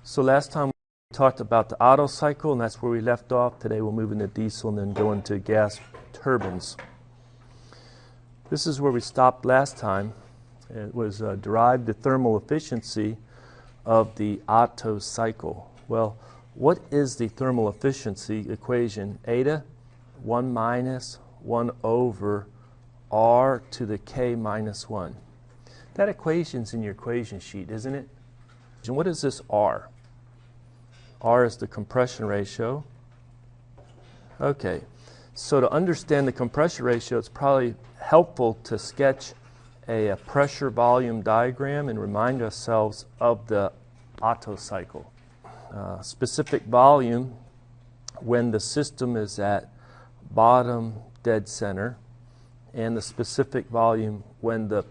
So last time we talked about the Otto cycle, and that's where we left off. Today we'll move into diesel and then go into gas turbines. This is where we stopped last time. It was derived the thermal efficiency of the Otto cycle. Well, what is the thermal efficiency equation? Eta 1 minus 1 over R to the K minus 1. That equation's in your equation sheet, isn't it? And what is this R? R is the compression ratio. Okay, so to understand the compression ratio, it's probably helpful to sketch a pressure volume diagram and remind ourselves of the Otto cycle. Specific volume when the system is at bottom dead center, and the specific volume when the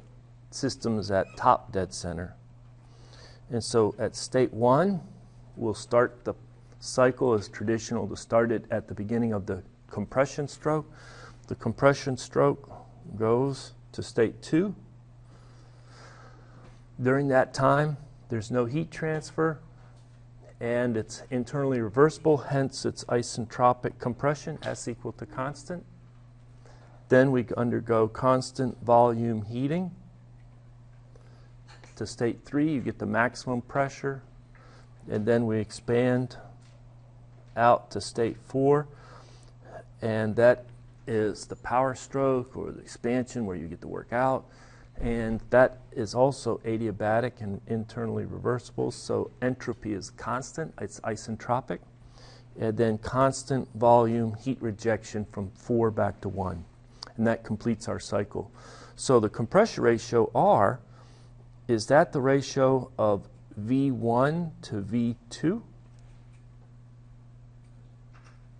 system is at top dead center. And so at state 1, we'll start the cycle as traditional to start it at the beginning of the compression stroke. The compression stroke goes to state 2. During that time, there's no heat transfer, and it's internally reversible, hence it's isentropic compression, S equal to constant. Then we undergo constant volume heating. To state 3, you get the maximum pressure, and then we expand out to state 4, and that is the power stroke or the expansion where you get to work out, and that is also adiabatic and internally reversible, so entropy is constant, it's isentropic, and then constant volume heat rejection from 4 back to 1, and that completes our cycle. So the compression ratio R, is that the ratio of V1 to V2?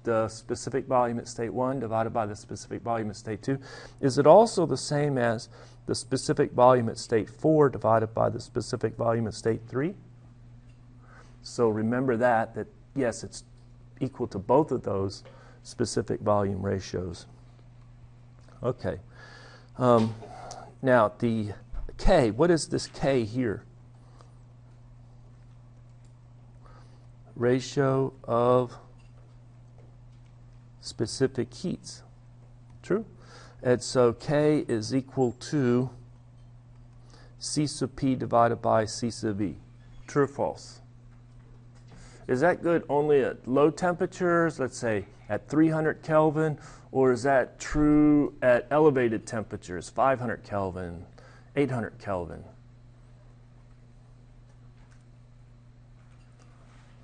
The specific volume at state 1 divided by the specific volume at state 2. Is it also the same as the specific volume at state 4 divided by the specific volume at state 3? So remember that yes, it's equal to both of those specific volume ratios. Okay. Now the K, what is this K here? Ratio of specific heats. True? And so K is equal to C sub P divided by C sub V. True or false? Is that good only at low temperatures, let's say at 300 Kelvin, or is that true at elevated temperatures, 500 Kelvin, 800 Kelvin?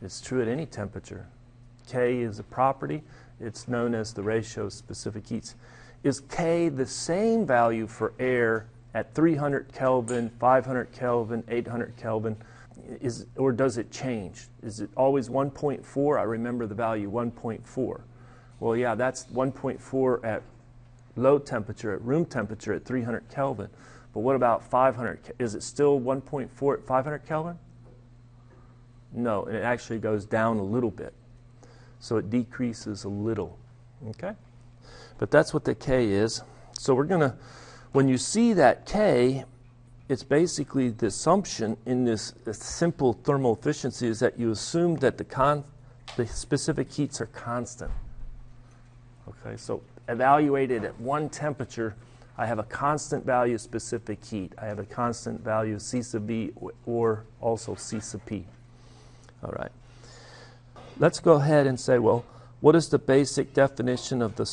It's true at any temperature. K is a property. It's known as the ratio of specific heats. Is K the same value for air at 300 Kelvin, 500 Kelvin, 800 Kelvin? Or does it change? Is it always 1.4? I remember the value 1.4. Well, yeah, that's 1.4 at low temperature, at room temperature at 300 Kelvin. But what about 500? Is it still 1.4 at 500 Kelvin? No, it actually goes down a little bit. So it decreases a little, okay? But that's what the K is. So we're going to, when you see that K, it's basically the assumption in this simple thermal efficiency is that you assume that the specific heats are constant. Okay, so evaluated at one temperature, I have a constant value of specific heat. I have a constant value of C sub V or also C sub P. All right. Let's go ahead and say, well, what is the basic definition of the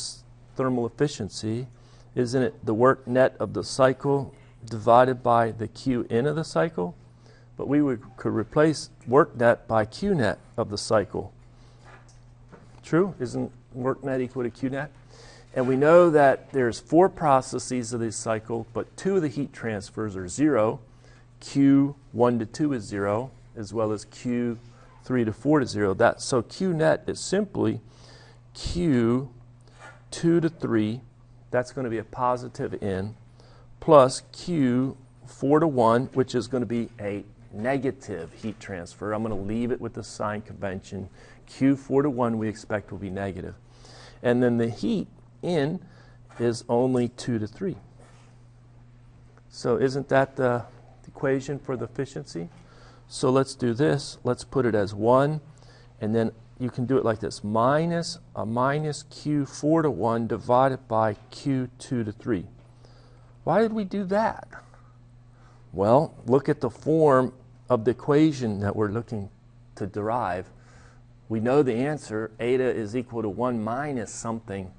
thermal efficiency? Isn't it the work net of the cycle divided by the Q in of the cycle? But we could replace work net by Q net of the cycle. True? Isn't work net equal to Q net? And we know that there's 4 processes of this cycle, but 2 of the heat transfers are 0. Q1 to 2 is 0, as well as Q3 to 4 to 0. So Q net is simply Q2 to 3, that's going to be a positive N, plus Q4 to 1, which is going to be a negative heat transfer. I'm going to leave it with the sign convention. Q4 to 1 we expect will be negative. And then the heat in is only 2 to 3. So isn't that the equation for the efficiency? So let's do this. Let's put it as 1, and then you can do it like this. Minus Q 4 to 1 divided by Q 2 to 3. Why did we do that? Well, look at the form of the equation that we're looking to derive. We know the answer, eta is equal to 1 minus something.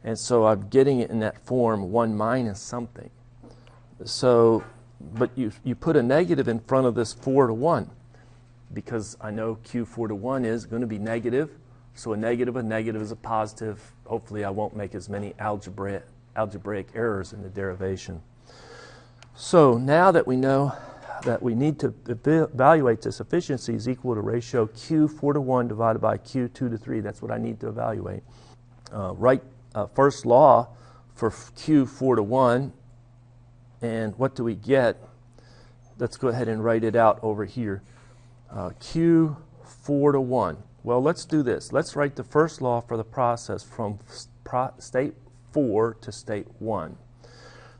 And so I'm getting it in that form, 1 minus something. So, but you put a negative in front of this 4 to 1, because I know Q 4 to 1 is going to be negative. So a negative is a positive. Hopefully I won't make as many algebraic errors in the derivation. So now that we know that we need to evaluate this efficiency is equal to ratio Q 4 to 1 divided by Q 2 to 3. That's what I need to evaluate. Write first law for Q 4 to 1. And what do we get? Let's go ahead and write it out over here. Q 4 to 1. Well, let's do this. Let's write the first law for the process from state 4 to state 1.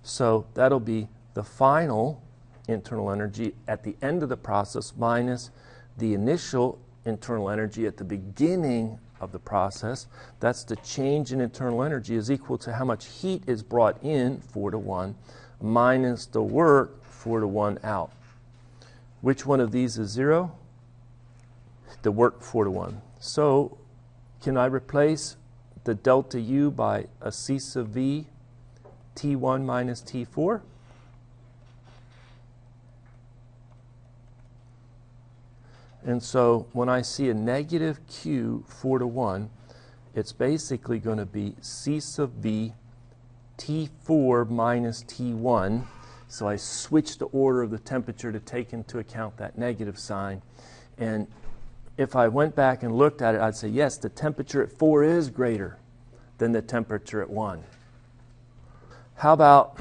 So that'll be the final internal energy at the end of the process minus the initial internal energy at the beginning of the process. That's the change in internal energy is equal to how much heat is brought in, 4 to 1, minus the work, 4 to 1 out. Which one of these is 0? The work, 4 to 1. So can I replace the delta U by a C sub V T1 minus T4? And so when I see a negative Q 4 to 1, it's basically going to be C sub V T4 minus T1. So I switch the order of the temperature to take into account that negative sign. And if I went back and looked at it, I'd say, yes, the temperature at 4 is greater than the temperature at 1. How about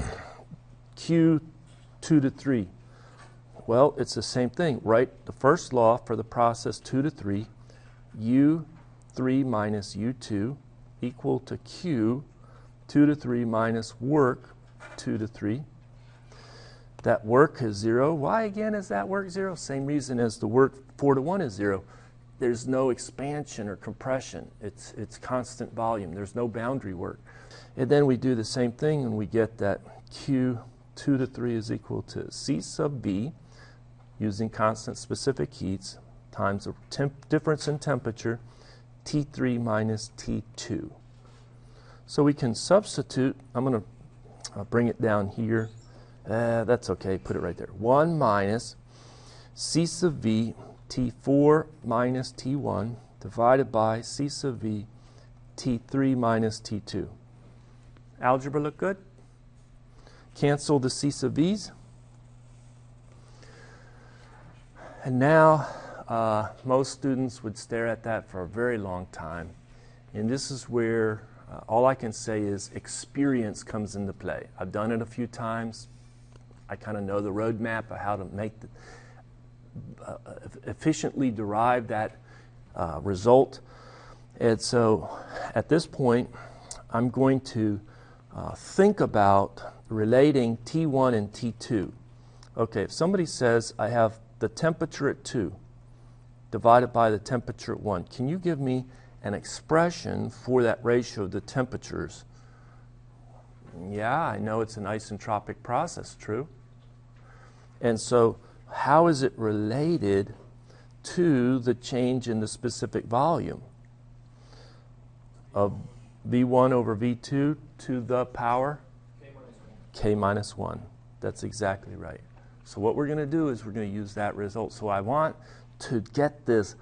Q 2 to 3? Well, it's the same thing. Write the first law for the process 2 to 3, U3 minus U2 equal to Q 2 to 3 minus work 2 to 3. That work is 0. Why again is that work 0? Same reason as the work 4 to 1 is 0. There's no expansion or compression. It's constant volume. There's no boundary work. And then we do the same thing and we get that Q 2 to 3 is equal to C sub B using constant specific heats times the difference in temperature T3 minus T2. So we can substitute. I'm going to bring it down here. That's okay. Put it right there. 1 minus C sub V T4 minus T1 divided by C sub V T3 minus T2. Algebra look good? Cancel the C sub V's. And now most students would stare at that for a very long time. And this is where all I can say is experience comes into play. I've done it a few times. I kind of know the roadmap of how to make efficiently derive that result. And so at this point, I'm going to think about relating T1 and T2. Okay, if somebody says I have the temperature at 2 divided by the temperature at 1, can you give me an expression for that ratio of the temperatures? Yeah, I know it's an isentropic process, true. And so how is it related to the change in the specific volume of V1 over V2 to the power? K minus 1. That's exactly right. So what we're going to do is we're going to use that result. So I want to get this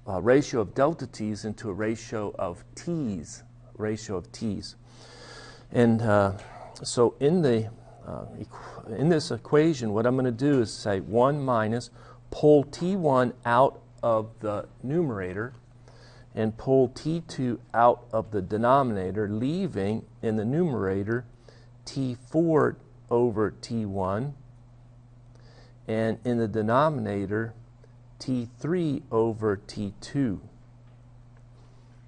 ratio of delta T's into a ratio of T's. And so in this equation, what I'm going to do is say 1 minus, pull T1 out of the numerator and pull T2 out of the denominator, leaving in the numerator T4 over T1, and in the denominator T3 over T2.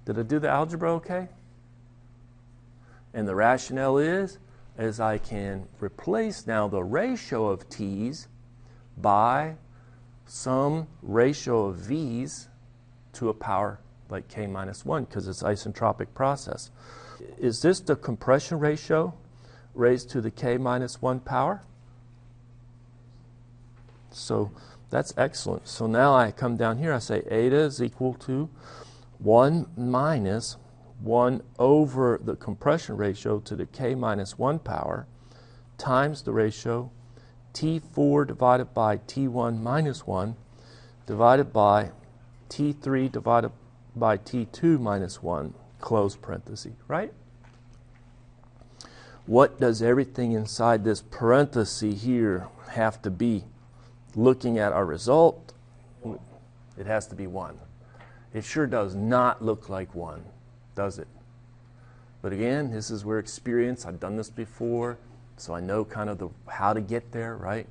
Did I do the algebra okay? And the rationale is I can replace now the ratio of T's by some ratio of V's to a power like K minus 1 because it's isentropic process. Is this the compression ratio raised to the K minus 1 power? So that's excellent. So now I come down here, I say eta is equal to 1 minus 1 over the compression ratio to the K minus 1 power times the ratio T4 divided by T1 minus 1 divided by T3 divided by T2 minus 1, close parenthesis, right? What does everything inside this parenthesis here have to be? Looking at our result, it has to be 1. It sure does not look like 1, does it? But again, this is where experience, I've done this before, so I know kind of how to get there, right?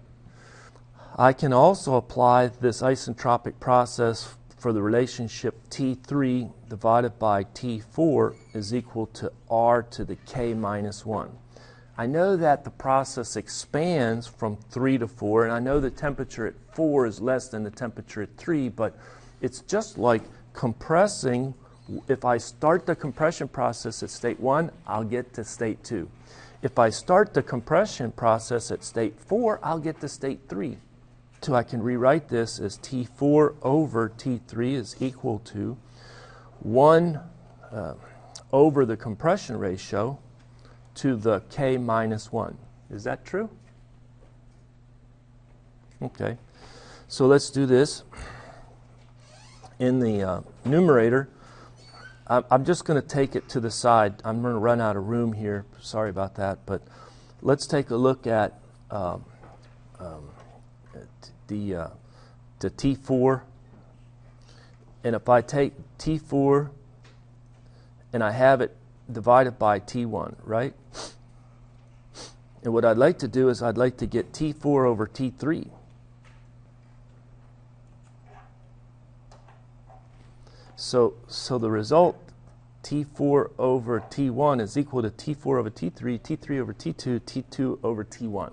I can also apply this isentropic process for the relationship T3 divided by T4 is equal to R to the K minus 1. I know that the process expands from 3 to 4, and I know the temperature at 4 is less than the temperature at 3, but it's just like compressing. If I start the compression process at state 1, I'll get to state 2. If I start the compression process at state 4, I'll get to state 3. So I can rewrite this as T4 over T3 is equal to 1 over the compression ratio to the K minus 1. Is that true? Okay. So let's do this. In the numerator, I'm just going to take it to the side. I'm going to run out of room here. Sorry about that. But let's take a look at the T4. And if I take T4 and I have it divided by T1, right? And what I'd like to do is I'd like to get T4 over T3. So the result, T4 over T1 is equal to T4 over T3, T3 over T2, T2 over T1.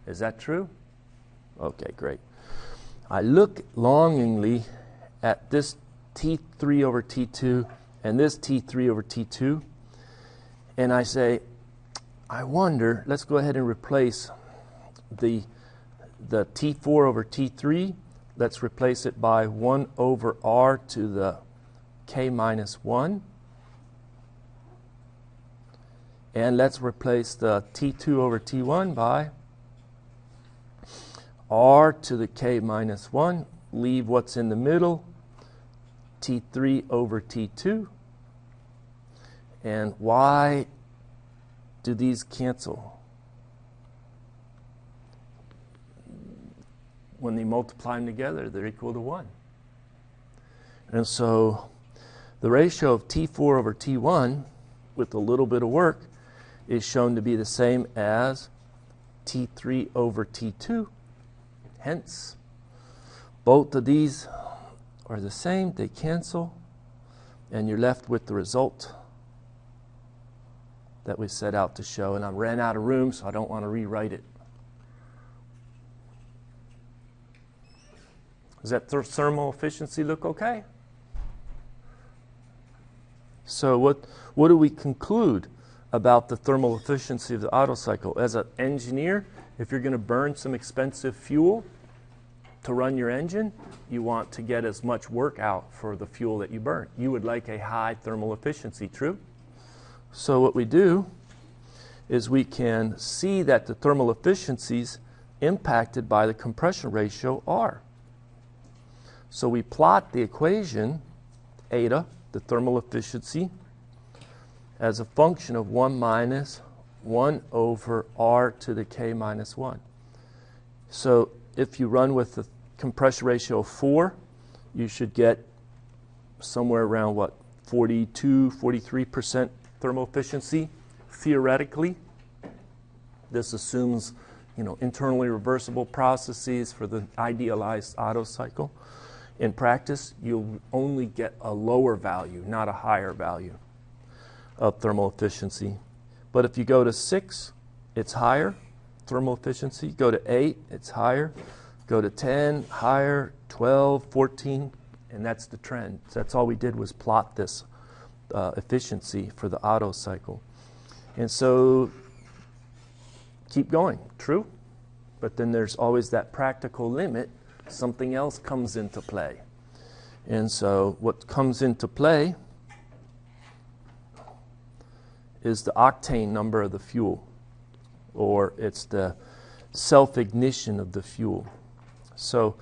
Is that true? Okay, great. I look longingly at this T3 over T2 and this T3 over T2, and I say, I wonder, let's go ahead and replace the T4 over T3. Let's replace it by 1 over R to the K minus 1. And let's replace the T2 over T1 by R to the K minus 1. Leave what's in the middle, T3 over T2. And why do these cancel? When they multiply them together, they're equal to 1. And so the ratio of T4 over T1, with a little bit of work, is shown to be the same as T3 over T2. Hence, both of these are the same. They cancel, and you're left with the result that we set out to show. And I ran out of room, so I don't want to rewrite it. Does that thermal efficiency look okay? So what do we conclude about the thermal efficiency of the Otto cycle? As an engineer, if you're going to burn some expensive fuel to run your engine, you want to get as much work out for the fuel that you burn. You would like a high thermal efficiency, true? So what we do is we can see that the thermal efficiencies impacted by the compression ratio are. So we plot the equation, eta, the thermal efficiency, as a function of 1 minus 1 over R to the K minus 1. So if you run with the compression ratio of 4, you should get somewhere around, 42, 43% thermal efficiency, theoretically. This assumes, internally reversible processes for the idealized Otto cycle. In practice, you'll only get a lower value, not a higher value of thermal efficiency. But if you go to 6, it's higher thermal efficiency. Go to 8, it's higher. go to 10, higher, 12, 14, and that's the trend. So that's all we did was plot this efficiency for the Otto cycle. And so keep going, true? But then there's always that practical limit. Something else comes into play. And so what comes into play is the octane number of the fuel, or it's the self-ignition of the fuel. So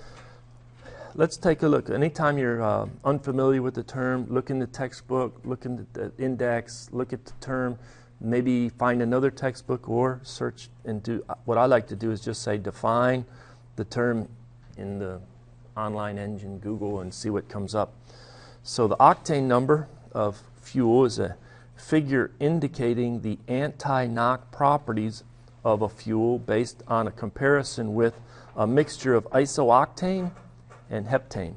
let's take a look. Anytime you're unfamiliar with the term, look in the textbook, look in the index, look at the term, maybe find another textbook or search and do. What I like to do is just say define the term in the online engine, Google, and see what comes up. So the octane number of fuel is a figure indicating the anti-knock properties of a fuel based on a comparison with a mixture of isooctane and heptane.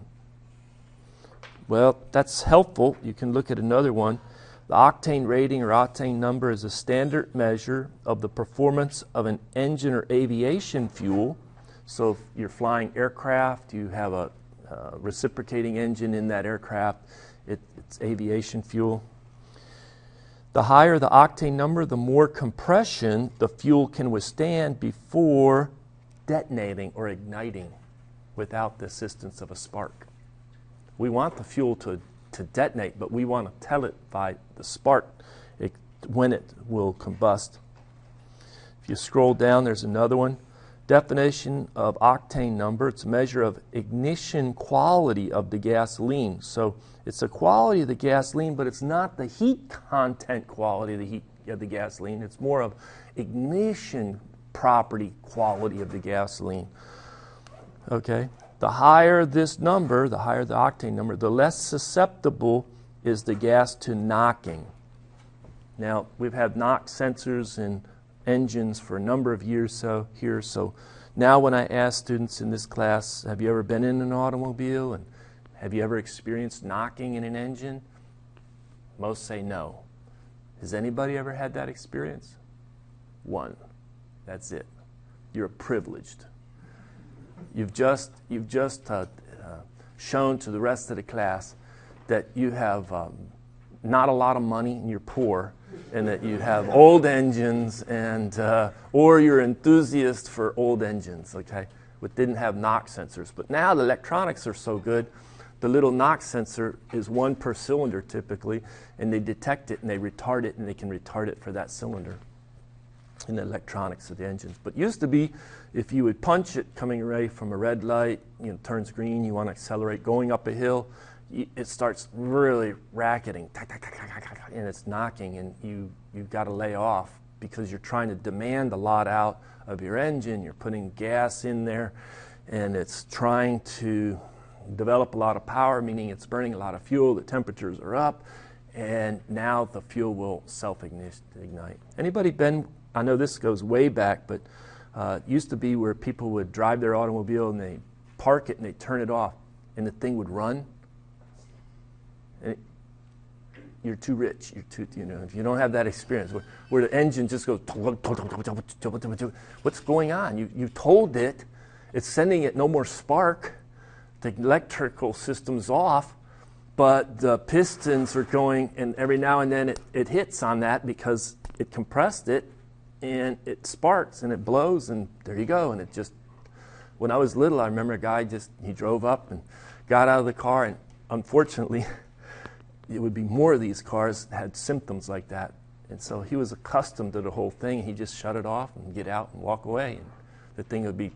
Well, that's helpful. You can look at another one. The octane rating or octane number is a standard measure of the performance of an engine or aviation fuel. So if you're flying aircraft, you have a reciprocating engine in that aircraft, it's aviation fuel. The higher the octane number, the more compression the fuel can withstand before detonating or igniting without the assistance of a spark. We want the fuel to detonate, but we want to tell it by the spark when it will combust. If you scroll down, there's another one. Definition of octane number, it's a measure of ignition quality of the gasoline. So it's a quality of the gasoline, but it's not the heat content quality of the gasoline. It's more of ignition property quality of the gasoline. Okay? The higher this number, the higher the octane number, the less susceptible is the gas to knocking. Now, we've had knock sensors in engines for a number of years so now when I ask students in this class, have you ever been in an automobile and have you ever experienced knocking in an engine? Most say no. Has anybody ever had that experience? One. That's it. You're privileged. You've just shown to the rest of the class that you have not a lot of money and you're poor, and that you have old engines, and or you're enthusiast for old engines, okay, which didn't have knock sensors. But now the electronics are so good, the little knock sensor is one per cylinder typically, and they detect it and they retard it, and they can retard it for that cylinder in the electronics of the engines. But used to be, if you would punch it coming away from a red light, turns green, you want to accelerate, going up a hill, it starts really racketing, and it's knocking, and you've got to lay off because you're trying to demand a lot out of your engine. You're putting gas in there, and it's trying to develop a lot of power, meaning it's burning a lot of fuel. The temperatures are up, and now the fuel will self-ignite. Anybody been? I know this goes way back, but it used to be where people would drive their automobile and they park it and they turn it off, and the thing would run. You're too rich. You're too, if you don't have that experience where the engine just goes, what's going on? You told it, it's sending it no more spark. The electrical system's off, but the pistons are going, and every now and then it hits on that because it compressed it, and it sparks and it blows, and there you go. And it just, when I was little, I remember a guy he drove up and got out of the car, and unfortunately, it would be more of these cars that had symptoms like that. And so he was accustomed to the whole thing. He just shut it off and get out and walk away. And the thing would be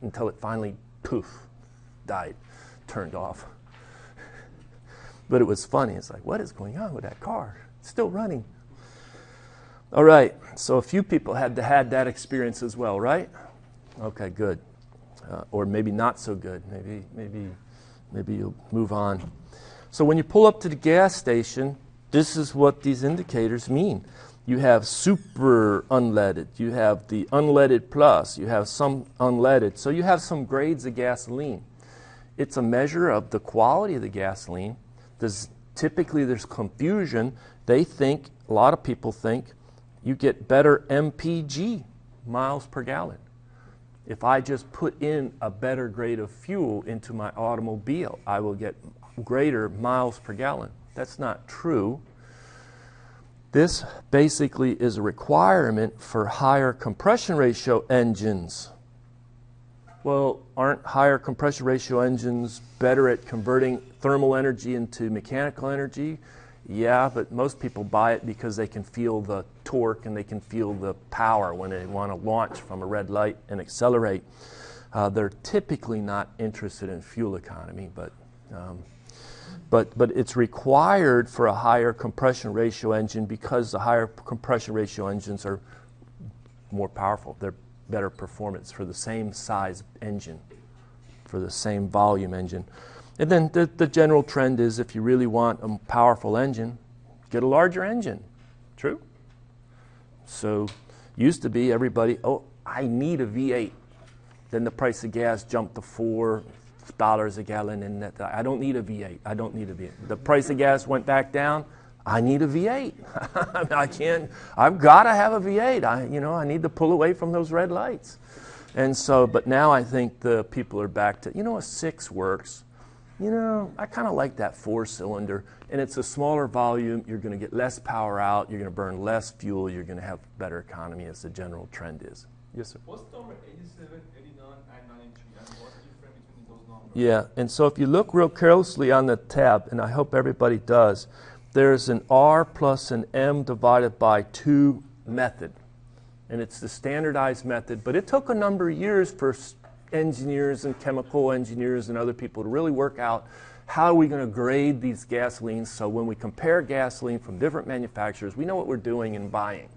until it finally, poof, died, turned off. But it was funny. It's like, what is going on with that car? It's still running. All right. So a few people had that experience as well, right? Okay, good. Or maybe not so good. Maybe you'll move on. So when you pull up to the gas station, this is what these indicators mean. You have super unleaded, you have the unleaded plus, you have some unleaded. So you have some grades of gasoline. It's a measure of the quality of the gasoline. Typically there's confusion. A lot of people think, you get better MPG, miles per gallon. if I just put in a better grade of fuel into my automobile, I will get greater miles per gallon. That's not true. This basically is a requirement for higher compression ratio engines. Well, aren't higher compression ratio engines better at converting thermal energy into mechanical energy? Yeah, but most people buy it because they can feel the torque and they can feel the power when they want to launch from a red light and accelerate. They're typically not interested in fuel economy, but it's required for a higher compression ratio engine because the higher compression ratio engines are more powerful. They're better performance for the same size engine, for the same volume engine. And then the general trend is if you really want a powerful engine, get a larger engine. True? So used to be everybody, oh, I need a V8. Then the price of gas jumped to $4 a gallon, and I don't need a V8. I don't need a V8. The price of gas went back down. I need a V8. I can't. I've got to have a V8. I need to pull away from those red lights. And so, but now I think the people are back to, a 6 works. I kind of like that 4-cylinder, and it's a smaller volume. You're going to get less power out. You're going to burn less fuel. You're going to have better economy, as the general trend is. Yes, sir. What's the number 87, 89, and 93? And what's the difference between those numbers? Yeah, and so if you look real carelessly on the tab, and I hope everybody does, there's an R plus an M divided by 2 method. And it's the standardized method, but it took a number of years for engineers and chemical engineers and other people to really work out how are we going to grade these gasolines so when we compare gasoline from different manufacturers, we know what we're doing in buying.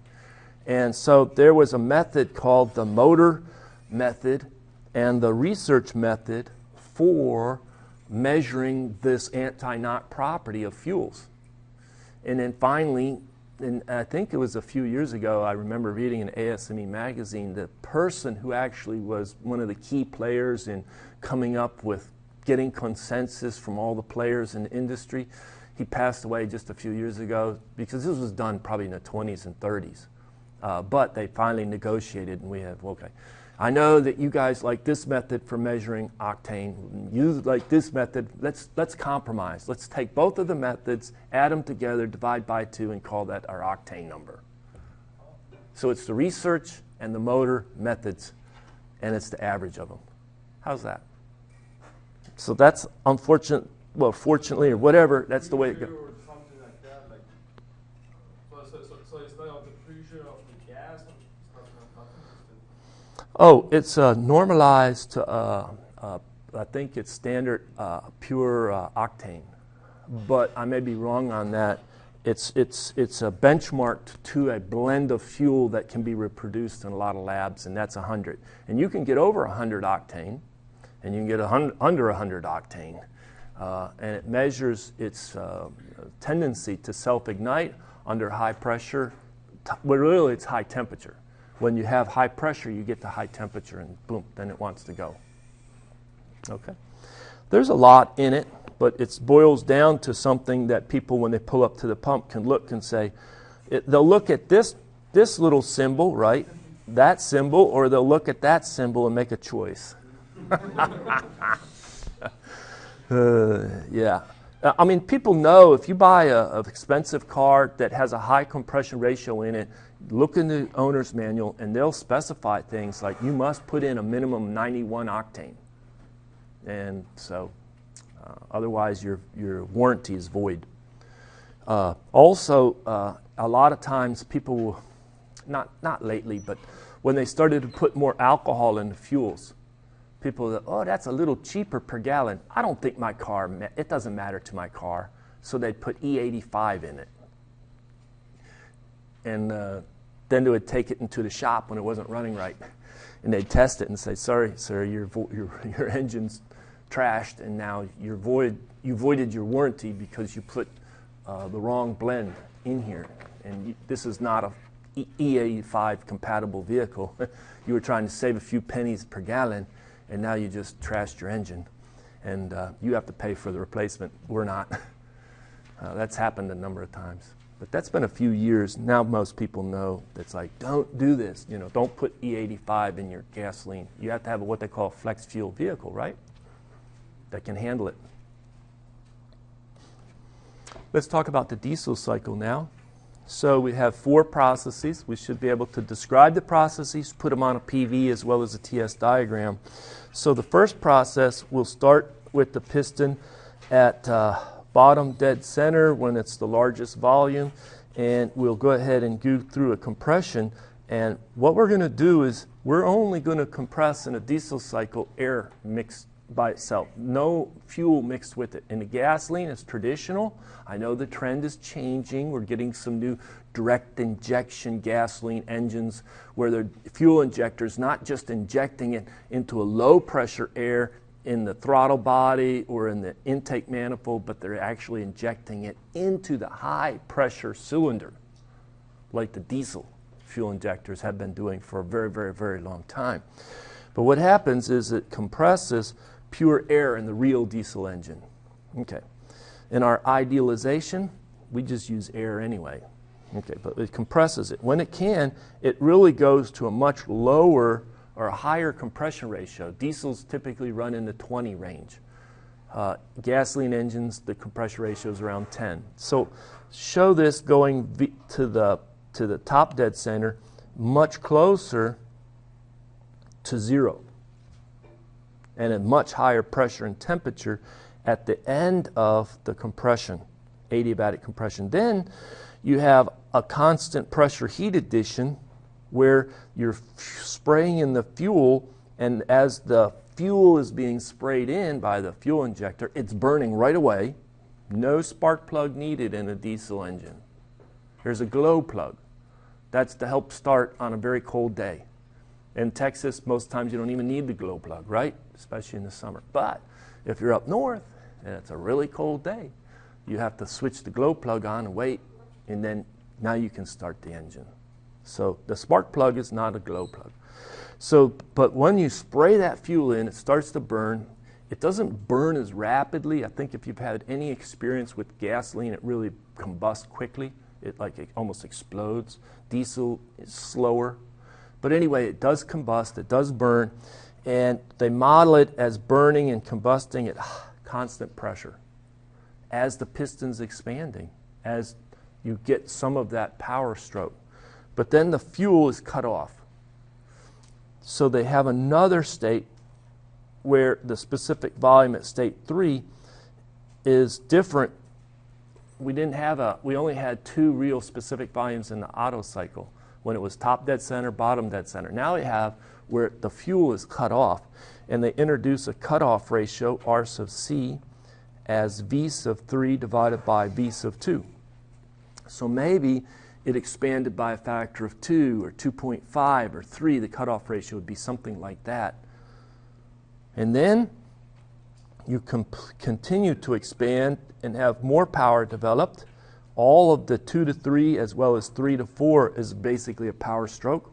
And so there was a method called the motor method and the research method for measuring this anti-knock property of fuels. And then finally, and I think it was a few years ago, I remember reading in ASME magazine, the person who actually was one of the key players in coming up with getting consensus from all the players in the industry, he passed away just a few years ago because this was done probably in the 20s and 30s. But they finally negotiated, and we have, okay, I know that you guys like this method for measuring octane. You like this method. Let's compromise. Let's take both of the methods, add them together, divide by 2, and call that our octane number. So it's the research and the motor methods, and it's the average of them. How's that? So that's unfortunate. Well, fortunately or whatever, that's the way it goes. Something like that, so it's not of the pressure of the gas. Oh, it's normalized to, I think it's standard pure octane, but I may be wrong on that. It's benchmarked to a blend of fuel that can be reproduced in a lot of labs, and that's 100. And you can get over 100 octane, and you can get under 100 octane, and it measures its tendency to self-ignite under high pressure. Well, really, it's high temperature. When you have high pressure, you get to high temperature, and boom, then it wants to go. Okay. There's a lot in it, but it boils down to something that people, when they pull up to the pump, can look and say, they'll look at this little symbol, right? That symbol, or they'll look at that symbol and make a choice. Yeah. I mean, people know if you buy an expensive car that has a high compression ratio in it, look in the owner's manual, and they'll specify things like you must put in a minimum 91 octane. And so otherwise your warranty is void. Also, a lot of times people will, not lately, but when they started to put more alcohol in the fuels, people that, oh, that's a little cheaper per gallon. I don't think my car, it doesn't matter to my car. So they'd put E85 in it. And then they would take it into the shop when it wasn't running right. And they'd test it and say, sorry, sir, your engine's trashed, and now you voided your warranty because you put the wrong blend in here. And this is not a E85 compatible vehicle. You were trying to save a few pennies per gallon, and now you just trashed your engine. And you have to pay for the replacement. We're not. That's happened a number of times. But that's been a few years. Now most people know that's like, don't do this. You know, don't put E85 in your gasoline. You have to have what they call a flex fuel vehicle, right? That can handle it. Let's talk about the diesel cycle now. So we have 4 processes. We should be able to describe the processes, put them on a PV as well as a TS diagram. So the first process will start with the piston at bottom dead center when it's the largest volume, and we'll go ahead and go through a compression. And what we're going to do is we're only going to compress in a diesel cycle air mixed by itself, no fuel mixed with it. In the gasoline, it's traditional. I know the trend is changing. We're getting some new direct injection gasoline engines where the fuel injector is not just injecting it into a low pressure air in the throttle body or in the intake manifold, but they're actually injecting it into the high pressure cylinder like the diesel fuel injectors have been doing for a very, very, very long time. But what happens is it compresses pure air in the real diesel engine. Okay. In our idealization, we just use air anyway. Okay, but it compresses it. When it can, it really goes to a much lower or a higher compression ratio. Diesels typically run in the 20 range. Gasoline engines, the compression ratio is around 10. So show this going to the top dead center, much closer to 0, and a much higher pressure and temperature at the end of the compression, adiabatic compression. Then you have a constant pressure heat addition where you're spraying in the fuel, and as the fuel is being sprayed in by the fuel injector, it's burning right away. No spark plug needed in a diesel engine. There's a glow plug. That's to help start on a very cold day. In Texas, most times you don't even need the glow plug, right? Especially in the summer. But if you're up north and it's a really cold day, you have to switch the glow plug on and wait, and then now you can start the engine. So the spark plug is not a glow plug. So, but when you spray that fuel in, it starts to burn. It doesn't burn as rapidly. I think if you've had any experience with gasoline, it really combusts quickly. It almost explodes. Diesel is slower. But anyway, it does combust, it does burn, and they model it as burning and combusting at constant pressure. As the piston's expanding, as you get some of that power stroke. But then the fuel is cut off. So they have another state where the specific volume at state 3 is different. We only had 2 real specific volumes in the Otto cycle, when it was top dead center, bottom dead center. Now we have where the fuel is cut off, and they introduce a cutoff ratio, R sub C, as V sub 3 divided by V sub 2. So maybe it expanded by a factor of 2 or 2.5 or 3. The cutoff ratio would be something like that. And then you continue to expand and have more power developed. All of the 2 to 3 as well as 3 to 4 is basically a power stroke.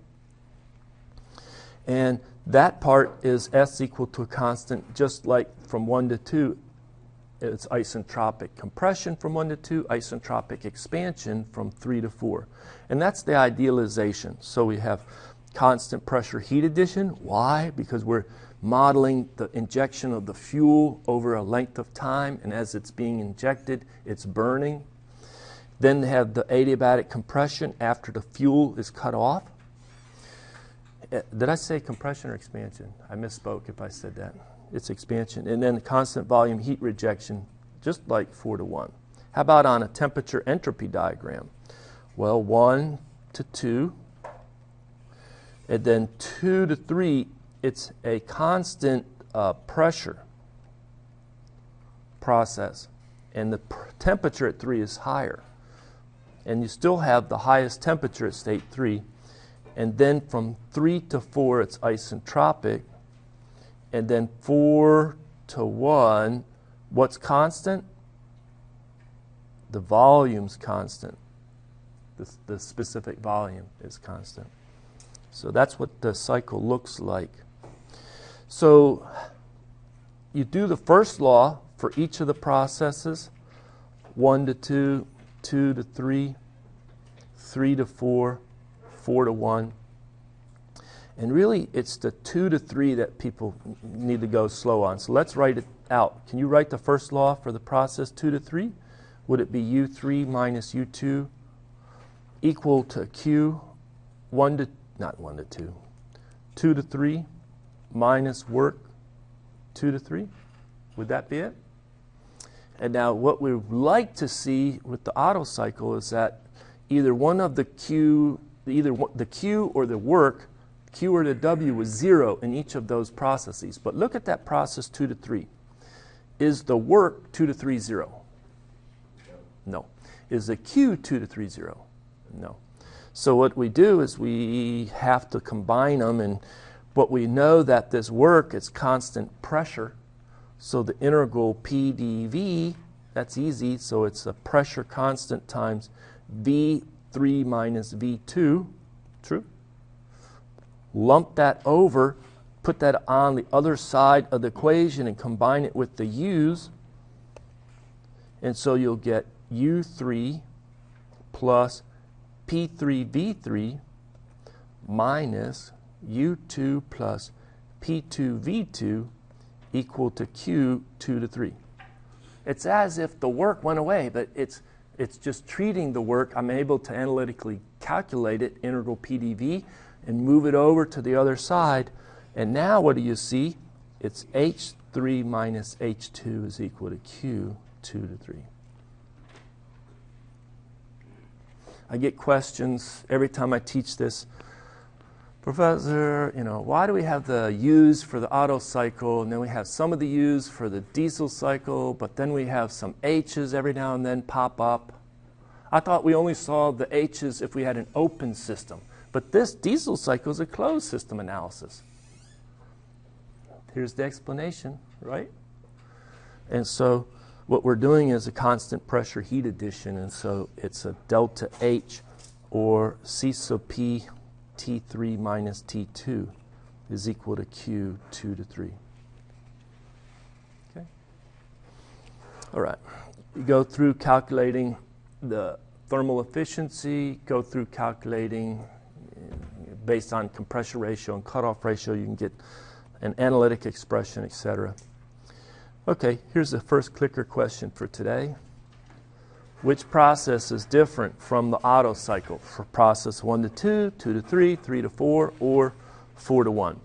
And that part is S equal to a constant, just like from 1 to 2. It's isentropic compression from 1 to 2, isentropic expansion from 3 to 4. And that's the idealization. So we have constant pressure heat addition. Why? Because we're modeling the injection of the fuel over a length of time, and as it's being injected, it's burning. Then they have the adiabatic compression after the fuel is cut off. Did I say compression or expansion? I misspoke if I said that. It's expansion. And then the constant volume heat rejection, just like 4 to 1. How about on a temperature entropy diagram? Well, 1 to 2, and then 2 to 3, it's a constant pressure process. And the temperature at 3 is higher. And you still have the highest temperature at state 3. And then from 3 to 4, it's isentropic. And then 4 to 1, what's constant? The volume's constant. The specific volume is constant. So that's what the cycle looks like. So you do the first law for each of the processes, 1 to 2, 2 to 3, 3 to 4, 4 to 1. And really, it's the 2 to 3 that people need to go slow on. So let's write it out. Can you write the first law for the process 2 to 3? Would it be U3 minus U2 equal to Q 1 to, not 1 to 2, 2 to 3 minus work 2 to 3? Would that be it? And now what we would like to see with the Otto cycle is that either one of the Q, the Q or the work, Q or the W was 0 in each of those processes. But look at that process 2 to 3. Is the work 2 to 3 0? No. Is the Q 2 to 3 0? No. So what we do is we have to combine them, and what we know that this work is constant pressure. So the integral P dV, that's easy, so it's a pressure constant times V3 minus V2, true? Lump that over, put that on the other side of the equation and combine it with the U's, and so you'll get U3 plus P3V3 minus U2 plus P2V2 equal to Q 2 to 3. It's as if the work went away, but it's just treating the work. I'm able to analytically calculate it, integral PdV, and move it over to the other side. And now what do you see? It's H3 minus H2 is equal to Q 2 to 3. I get questions every time I teach this. Professor, why do we have the U's for the Otto cycle, and then we have some of the U's for the diesel cycle, but then we have some H's every now and then pop up? I thought we only saw the H's if we had an open system. But this diesel cycle is a closed system analysis. Here's the explanation, right? And so what we're doing is a constant pressure heat addition, and so it's a delta H, or C sub P T3 minus T2 is equal to Q 2 to 3. Okay. All right. You go through calculating the thermal efficiency, go through calculating based on compression ratio and cutoff ratio, you can get an analytic expression, etc. Okay, here's the first clicker question for today. Which process is different from the Otto cycle for process 1 to 2, 2 to 3, 3 to 4, or 4 to 1?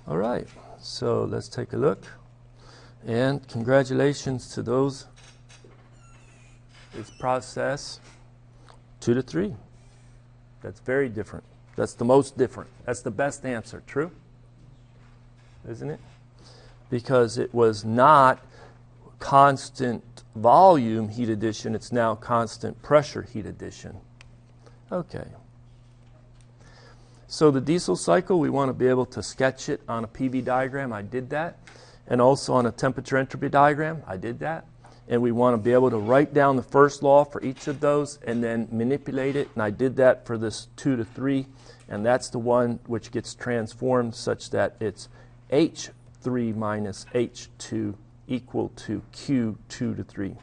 All right, so let's take a look. And congratulations to those. It's process 2 to 3. That's very different. That's the most different. That's the best answer. True? Isn't it? Because it was not constant volume heat addition. It's now constant pressure heat addition. Okay. So the diesel cycle, we want to be able to sketch it on a PV diagram. I did that. And also on a temperature entropy diagram. I did that. And we want to be able to write down the first law for each of those and then manipulate it. And I did that for this 2 to 3. And that's the one which gets transformed such that it's H3 minus H2 equal to Q 2 to 3,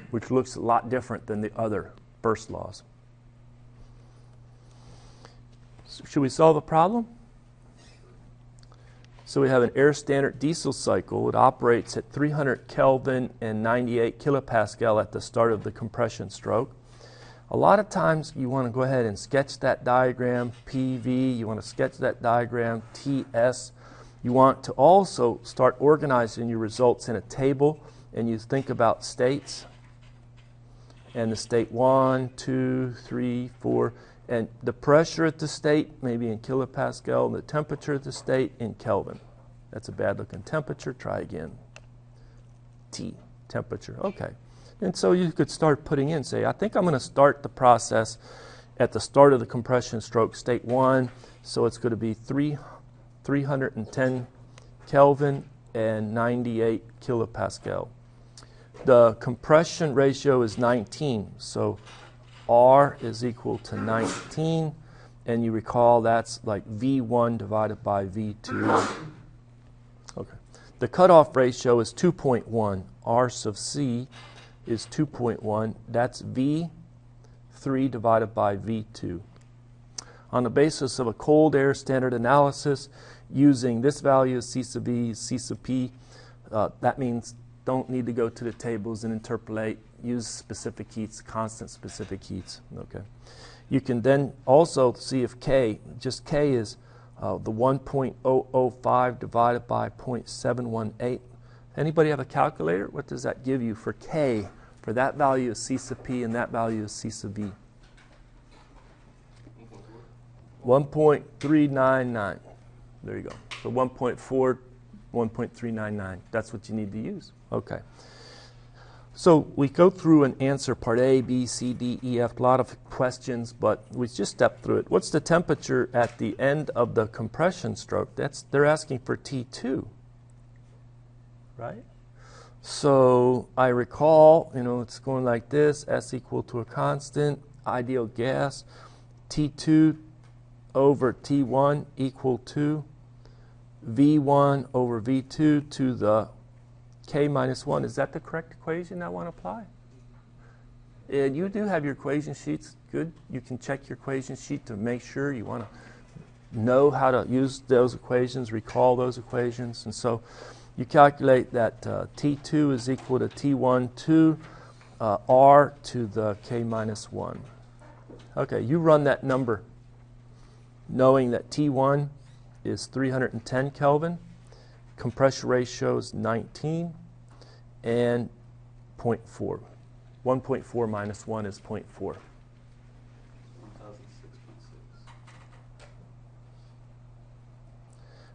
which looks a lot different than the other first laws. Should we solve a problem? So we have an air standard diesel cycle. It operates at 300 Kelvin and 98 kilopascal at the start of the compression stroke. A lot of times you want to go ahead and sketch that diagram, PV. You want to sketch that diagram, TS. You want to also start organizing your results in a table, and you think about states. And the state 1, 2, 3, 4. And the pressure at the state, maybe in kilopascal, and the temperature at the state in Kelvin. That's a bad looking temperature. Try again. T, temperature. Okay. And so you could start putting in, say, I think I'm going to start the process at the start of the compression stroke, state 1, so it's going to be 310 Kelvin and 98 kilopascal. The compression ratio is 19, so R is equal to 19, and you recall that's like V1 divided by V2. Okay. The cutoff ratio is 2.1. R sub C is 2.1. That's V3 divided by V2. On the basis of a cold air standard analysis, using this value of C sub E, C sub P, that means don't need to go to the tables and interpolate. Use specific heats, constant specific heats. Okay. You can then also see if K, just K is the 1.005 divided by 0.718. Anybody have a calculator? What does that give you for K, for that value of C sub P and that value of C sub B? 1.399. There you go. So 1.4, 1.399. That's what you need to use. Okay. So we go through and answer part A, B, C, D, E, F, a lot of questions, but we just stepped through it. What's the temperature at the end of the compression stroke? They're asking for T2, right? So I recall, it's going like this, S equal to a constant, ideal gas, T2 over T1 equal to V1 over V2 to the K minus 1. Is that the correct equation I want to apply? And you do have your equation sheets. Good. You can check your equation sheet to make sure you want to know how to use those equations, recall those equations. And so you calculate that T2 is equal to T1 to R to the K minus 1. Okay, you run that number knowing that T1 is 310 Kelvin, compression ratio is 19, and 0.4. 1.4 minus 1 is 0.4.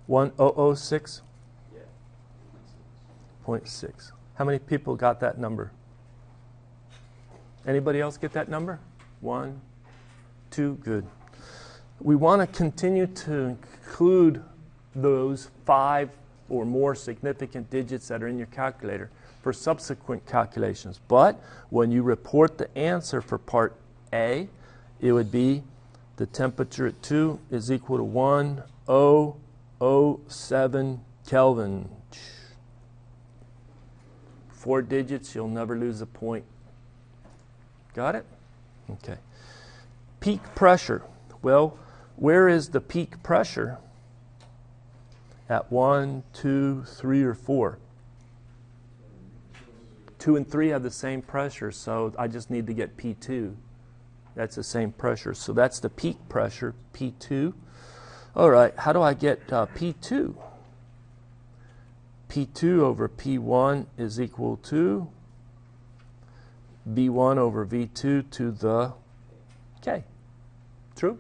1006? Yeah. 0.6. How many people got that number? Anybody else get that number? 1, 2, good. We want to continue to include those 5 or more significant digits that are in your calculator for subsequent calculations. But when you report the answer for part A, it would be the temperature at 2 is equal to 1007 Kelvin. 4 digits, you'll never lose a point. Got it? Okay. Peak pressure. Well, where is the peak pressure? At 1, 2, 3, or 4? 2 and 3 have the same pressure, so I just need to get P2. That's the same pressure. So that's the peak pressure, P2. All right, how do I get P2? P2 over P1 is equal to V1 over V2 to the K. True?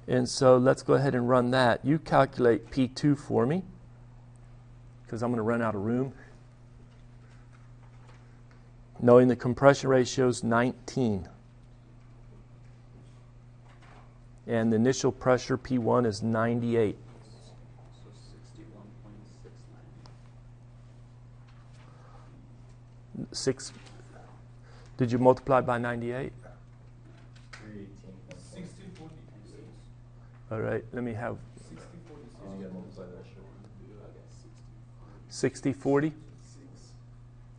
And so let's go ahead and run that. You calculate P2 for me, because I'm going to run out of room. Knowing the compression ratio is 19. And the initial pressure, P1, is 98. So 61.69. 6. Did you multiply by 98? 60/40. All right, let me have 60/40.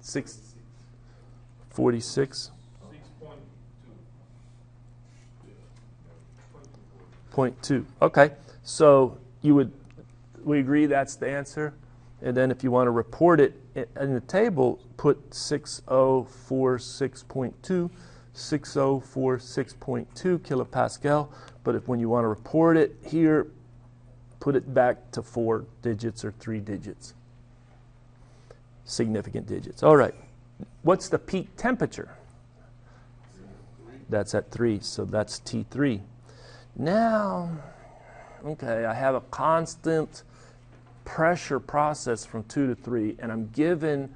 60/40? 46. 0.2. Okay, so we agree that's the answer. And then if you want to report it in the table, put 6046.2, 6046.2 kilopascal. But when you want to report it here, put it back to 4 digits or 3 digits. Significant digits. All right. What's the peak temperature? That's at 3, so that's T3. Now, okay, I have a constant pressure process from 2 to 3, and I'm given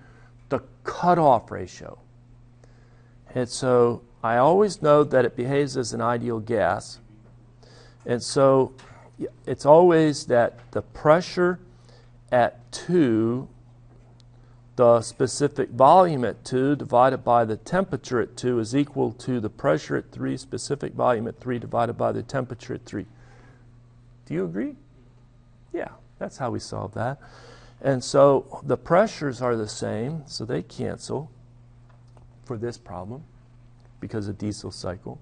the cutoff ratio. And so I always know that it behaves as an ideal gas. And so it's always that the pressure at 2, the specific volume at 2 divided by the temperature at 2 is equal to the pressure at 3, specific volume at 3 divided by the temperature at 3. Do you agree? Yeah, that's how we solve that. And so the pressures are the same, so they cancel for this problem because of diesel cycle.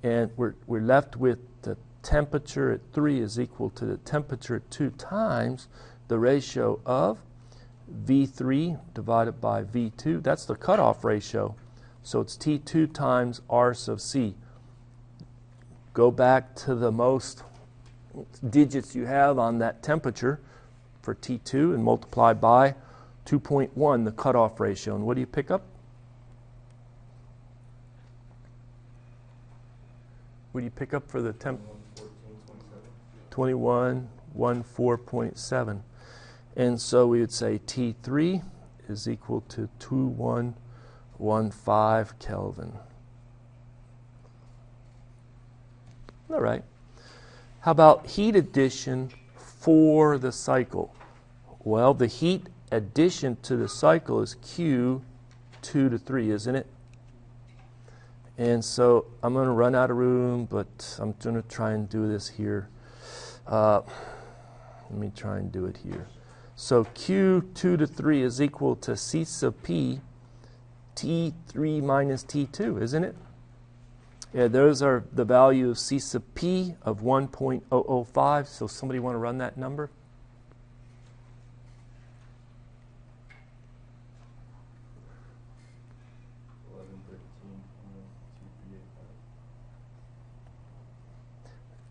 And we're left with the temperature at 3 is equal to the temperature at 2 times the ratio of V3 divided by V2. That's the cutoff ratio. So it's T2 times R sub C. Go back to the most digits you have on that temperature for T2 and multiply by 2.1, the cutoff ratio. And what do you pick up? What do you pick up for the temp? 2114.7. And so we would say T3 is equal to 2115 Kelvin. All right. How about heat addition for the cycle? Well, the heat addition to the cycle is Q 2 to 3, isn't it? And so I'm going to run out of room, but I'm going to try and do this here. Let me try and do it here. So Q 2 to 3 is equal to C sub P T3 minus T2, isn't it? Yeah, those are the value of C sub P of 1.005. So somebody want to run that number?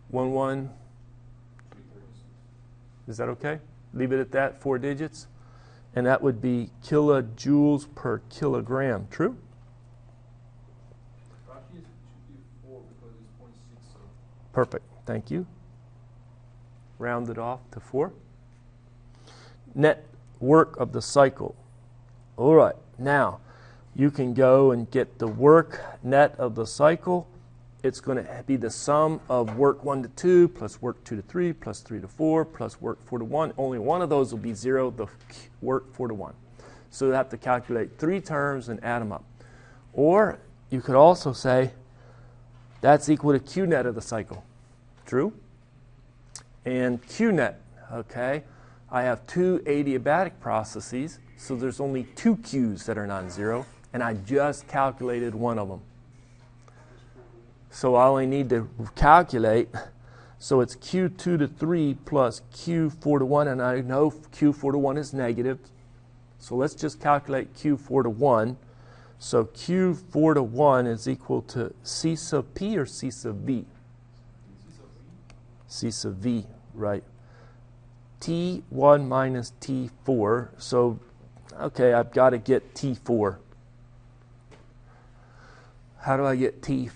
One. Is that okay? Leave it at that, 4 digits. And that would be kilojoules per kilogram. True? Actually, it should be 4 because it's 0.6. So. Perfect. Thank you. Round it off to 4. Net work of the cycle. All right. Now, you can go and get the work net of the cycle. It's going to be the sum of work 1 to 2 plus work 2 to 3 plus 3 to 4 plus work 4 to 1. Only one of those will be 0, the work 4 to 1. So you have to calculate 3 terms and add them up. Or you could also say that's equal to Q net of the cycle. True? And Q net, okay, I have 2 adiabatic processes, so there's only 2 Qs that are non-zero, and I just calculated one of them. So I only need to calculate, so it's Q2 to 3 plus Q4 to 1, and I know Q4 to 1 is negative. So let's just calculate Q4 to 1. So Q4 to 1 is equal to C sub P or C sub V? C sub V, right. T1 minus T4. So, okay, I've got to get T4. How do I get T4? Is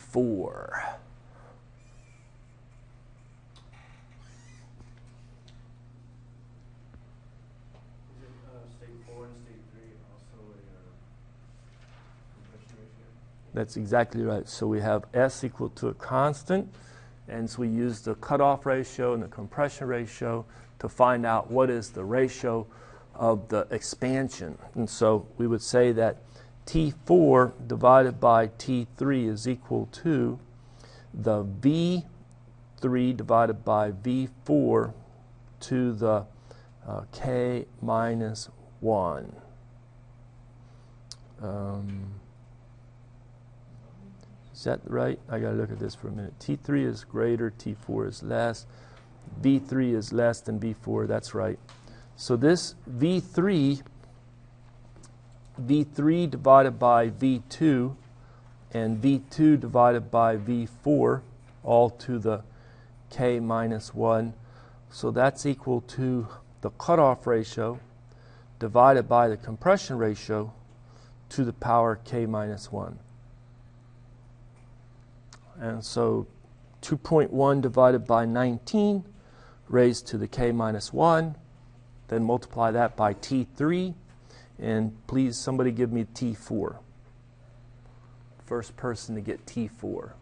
it state 4 and state 3 also a compression ratio? That's exactly right. So we have S equal to a constant, and so we use the cutoff ratio and the compression ratio to find out what is the ratio of the expansion. And so we would say that T4 divided by T3 is equal to the V3 divided by V4 to the K minus 1. Is that right? I got to look at this for a minute. T3 is greater, T4 is less. V3 is less than V4, that's right. So this V3 divided by V2 and V2 divided by V4 all to the K minus 1. So that's equal to the cutoff ratio divided by the compression ratio to the power K minus 1. And so 2.1 divided by 19 raised to the K minus 1. Then multiply that by T3. And please, somebody give me T4. first person to get T4?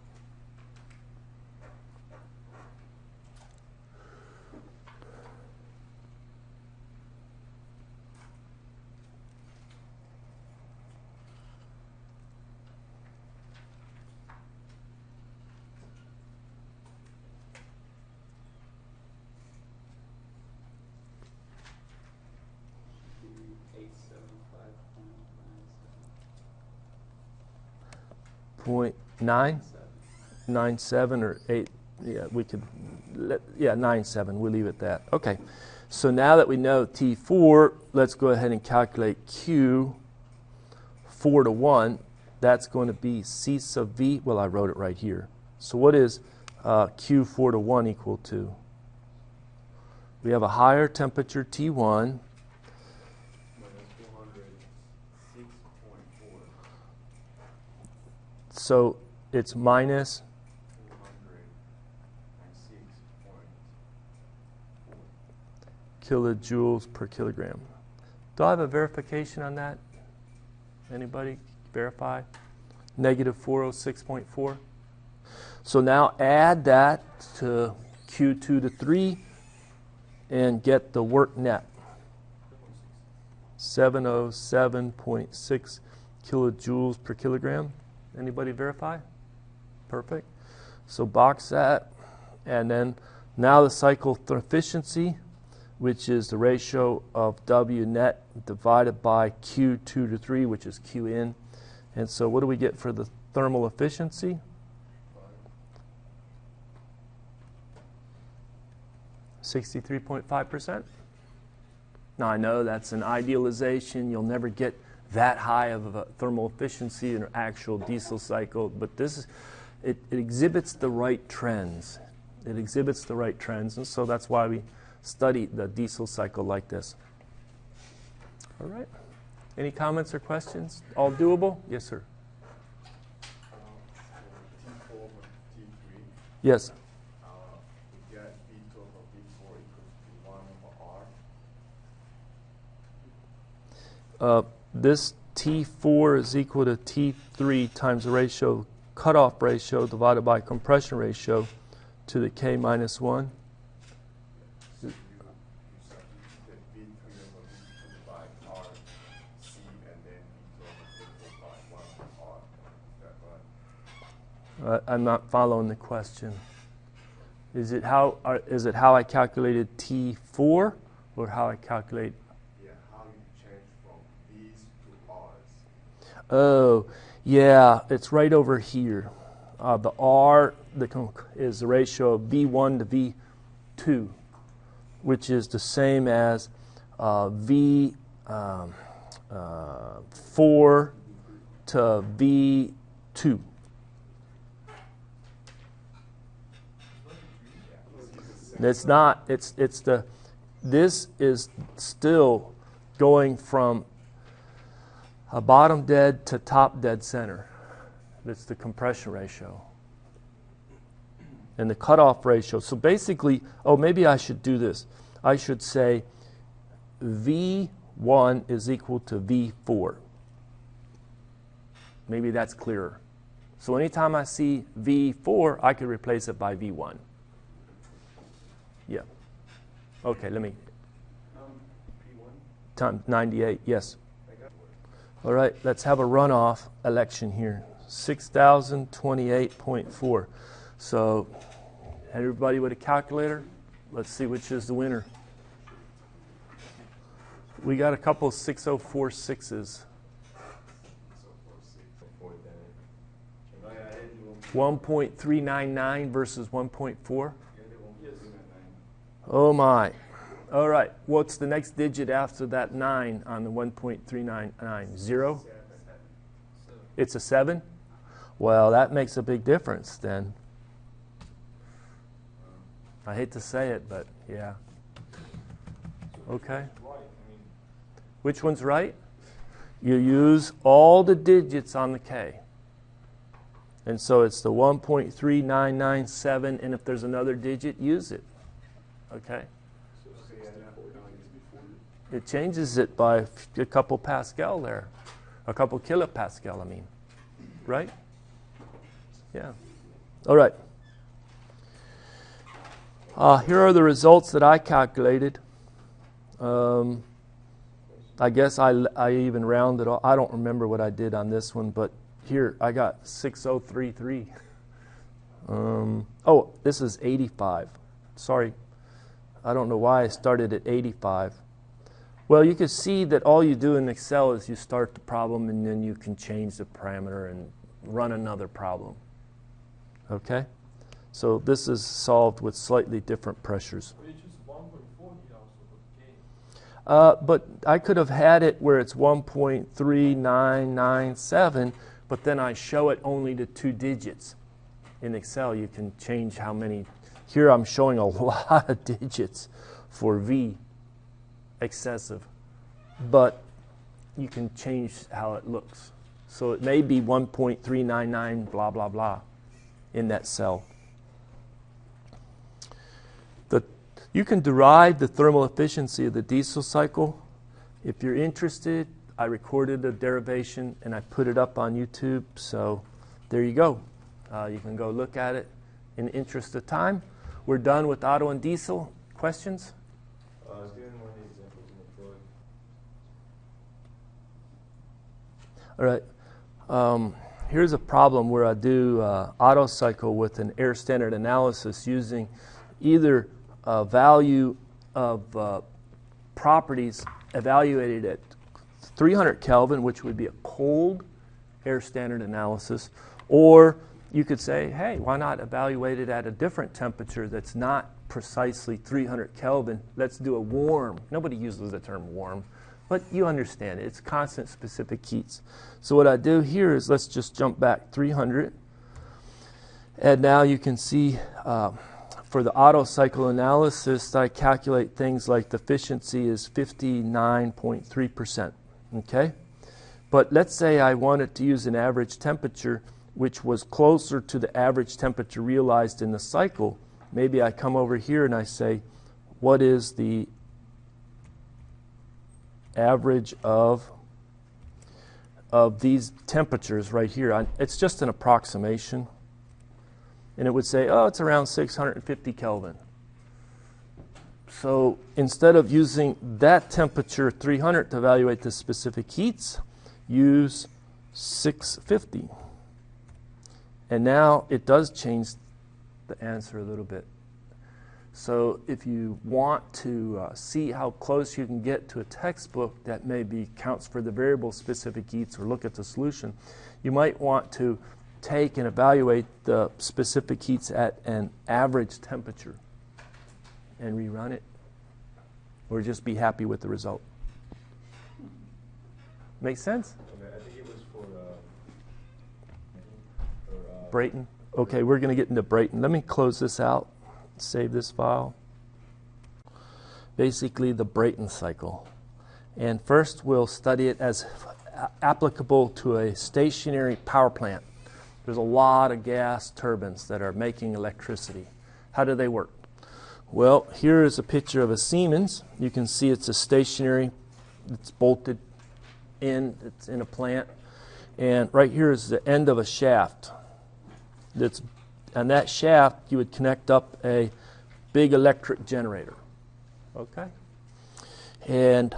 Point 997 or 8, yeah, we could, 97, we'll leave it at that. Okay, so now that we know T4, let's go ahead and calculate Q 4 to 1. That's going to be C sub V, well, I wrote it right here. So what is Q 4 to 1 equal to? We have a higher temperature T1. So it's minus 406.4 kilojoules per kilogram. Do I have a verification on that? Anybody verify? Negative 406.4. So now add that to Q2 to 3 and get the work net. 707.6 kilojoules per kilogram. Anybody verify? Perfect. So box that, and then now the cycle efficiency, which is the ratio of W net divided by Q2 to 3, which is Q in. And so what do we get for the thermal efficiency? 63.5%. Now I know that's an idealization. You'll never get that high of a thermal efficiency in an actual diesel cycle, but this is, it exhibits the right trends. It exhibits the right trends, and so that's why we study the diesel cycle like this. All right. Any comments or questions? All doable? Yes, sir. T4 over T3. Yes. We get V2 over V4 equals to 1 over R. This T4 is equal to T3 times the ratio, cutoff ratio divided by compression ratio to the K minus 1. So you substitute V3 over V2 by RC and then V2 over V4 by 1 over R. Is that right? I'm not following the question. Is it how I calculated T4 or how I calculate? Yeah, how you change from V's to R's. Oh, yeah, it's right over here. The R is the ratio of V1 to V2, which is the same as V4 to V2. It's not. This is still going from a bottom dead to top dead center. That's the compression ratio. And the cutoff ratio. So basically, maybe I should do this. I should say V1 is equal to V4. Maybe that's clearer. So anytime I see V4, I could replace it by V1. Yeah. Okay, let me. Time 98, yes. All right, let's have a runoff election here. 6,028.4. So, everybody with a calculator, let's see which is the winner. We got a couple 6046s. 1.399 versus 1.4. Oh my. All right. What's the next digit after that 9 on the 1.399? 0? It's a 7? Well, that makes a big difference then. I hate to say it, but yeah. Okay. Which one's right? You use all the digits on the K. And so it's the 1.3997, and if there's another digit, use it. Okay? It changes it by a couple Pascal there. A couple kilopascal, I mean. Right? Yeah. All right. Here are the results that I calculated. I guess I even rounded off. I don't remember what I did on this one, but here I got 6033. Oh, this is 85. Sorry. I don't know why I started at 85. Well, you can see that all you do in Excel is you start the problem and then you can change the parameter and run another problem. Okay? So this is solved with slightly different pressures. But you choose 1.4 here also, but K. But I could have had it where it's 1.3997, but then I show it only to 2 digits. In Excel, you can change how many. Here I'm showing a lot of digits for V, excessive. But you can change how it looks. So it may be 1.399 blah, blah, blah in that cell. You can derive the thermal efficiency of the diesel cycle. If you're interested, I recorded a derivation and I put it up on YouTube. So there you go. You can go look at it in the interest of time. We're done with auto and diesel. Questions? Given one of the examples in the drawing. All right. Here's a problem where I do auto cycle with an air standard analysis using either a value of properties evaluated at 300 Kelvin, which would be a cold air standard analysis, or you could say, hey, why not evaluate it at a different temperature that's not precisely 300 Kelvin? Let's do a warm. Nobody uses the term warm, but you understand it. It's constant specific heats. So what I do here is let's just jump back 300. And now you can see for the auto cycle analysis, I calculate things like the efficiency is 59.3%. Okay? But let's say I wanted to use an average temperature which was closer to the average temperature realized in the cycle. Maybe I come over here and I say, what is the average of these temperatures right here? It's just an approximation. And it would say, oh, it's around 650 Kelvin. So instead of using that temperature, 300, to evaluate the specific heats, use 650. And now it does change the answer a little bit. So if you want to see how close you can get to a textbook that maybe counts for the variable specific heats or look at the solution, you might want to take and evaluate the specific heats at an average temperature and rerun it, or just be happy with the result. Make sense? Okay, I think it was for Brayton? Okay, we're going to get into Brayton. Let me close this out, save this file. Basically, the Brayton cycle. And first, we'll study it as applicable to a stationary power plant. There's a lot of gas turbines that are making electricity. How do they work? Well, here is a picture of a Siemens. You can see it's a stationary, it's bolted in, it's in a plant. And right here is the end of a shaft. On that shaft, you would connect up a big electric generator. Okay? And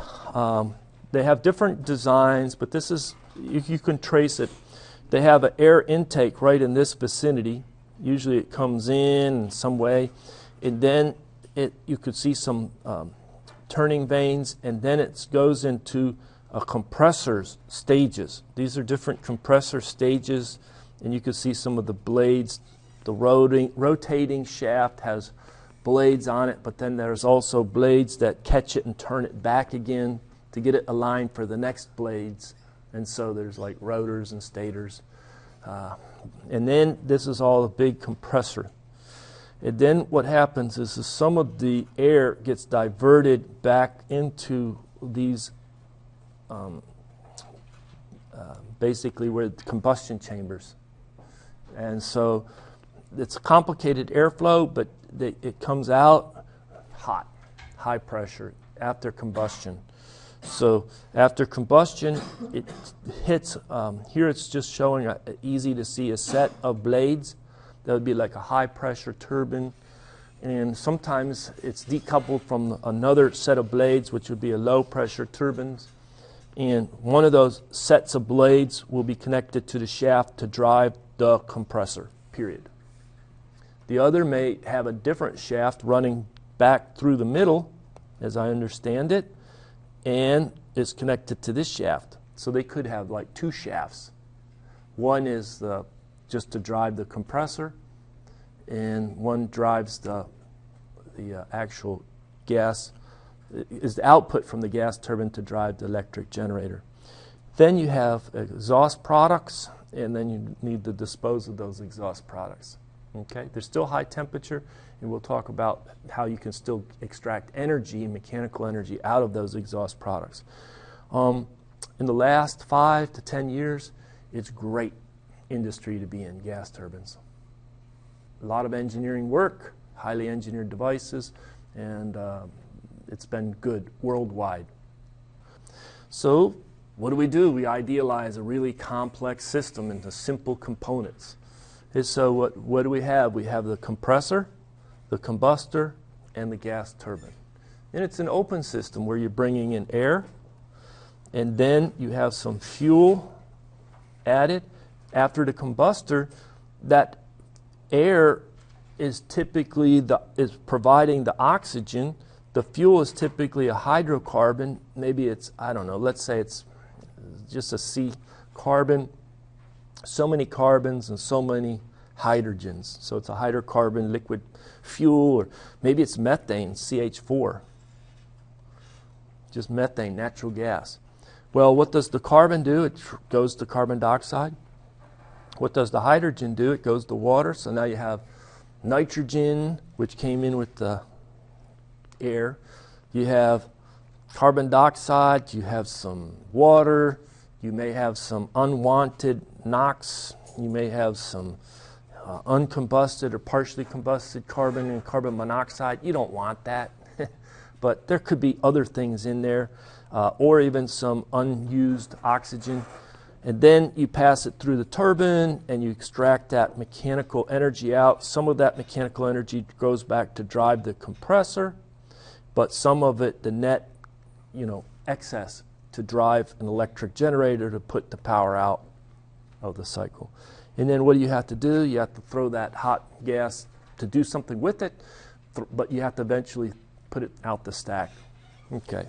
they have different designs, but this is, you can trace it. They have an air intake right in this vicinity. Usually it comes in some way, and then you could see some turning vanes, and then it goes into a compressor's stages. These are different compressor stages, and you can see some of the blades. The rotating shaft has blades on it, but then there's also blades that catch it and turn it back again to get it aligned for the next blades. And so there's like rotors and stators. And then this is all a big compressor. And then what happens is some of the air gets diverted back into these basically where the combustion chambers. And so it's complicated airflow, but it comes out hot, high pressure after combustion. So after combustion, it hits, here it's just showing easy to see a set of blades. That would be like a high pressure turbine. And sometimes it's decoupled from another set of blades, which would be a low pressure turbines. And one of those sets of blades will be connected to the shaft to drive the compressor, period. The other may have a different shaft running back through the middle, as I understand it, and is connected to this shaft. So they could have like two shafts. One is just to drive the compressor, and one drives the actual gas, is the output from the gas turbine to drive the electric generator. Then you have exhaust products, and then you need to dispose of those exhaust products. Okay, they're still high temperature, and we'll talk about how you can still extract energy, mechanical energy, out of those exhaust products. In the last 5 to 10 years, it's great industry to be in, gas turbines. A lot of engineering work, highly engineered devices, and it's been good worldwide. So what do? We idealize a really complex system into simple components. And so what do we have? We have the compressor, the combustor, and the gas turbine. And it's an open system where you're bringing in air, and then you have some fuel added. After the combustor, that air is typically is providing the oxygen. The fuel is typically a hydrocarbon. Maybe it's, I don't know, let's say it's just a C carbon. So many carbons and so many hydrogens. So it's a hydrocarbon liquid fuel, or maybe it's methane, CH4. Just methane, natural gas. Well, what does the carbon do? It goes to carbon dioxide. What does the hydrogen do? It goes to water. So now you have nitrogen, which came in with the air. You have carbon dioxide. You have some water. You may have some unwanted NOx. You may have some uncombusted or partially combusted carbon and carbon monoxide. You don't want that. But there could be other things in there, or even some unused oxygen. And then you pass it through the turbine and you extract that mechanical energy out. Some of that mechanical energy goes back to drive the compressor, but some of it, the net, excess, to drive an electric generator to put the power out of the cycle. And then what do? You have to throw that hot gas to do something with it, but you have to eventually put it out the stack. Okay.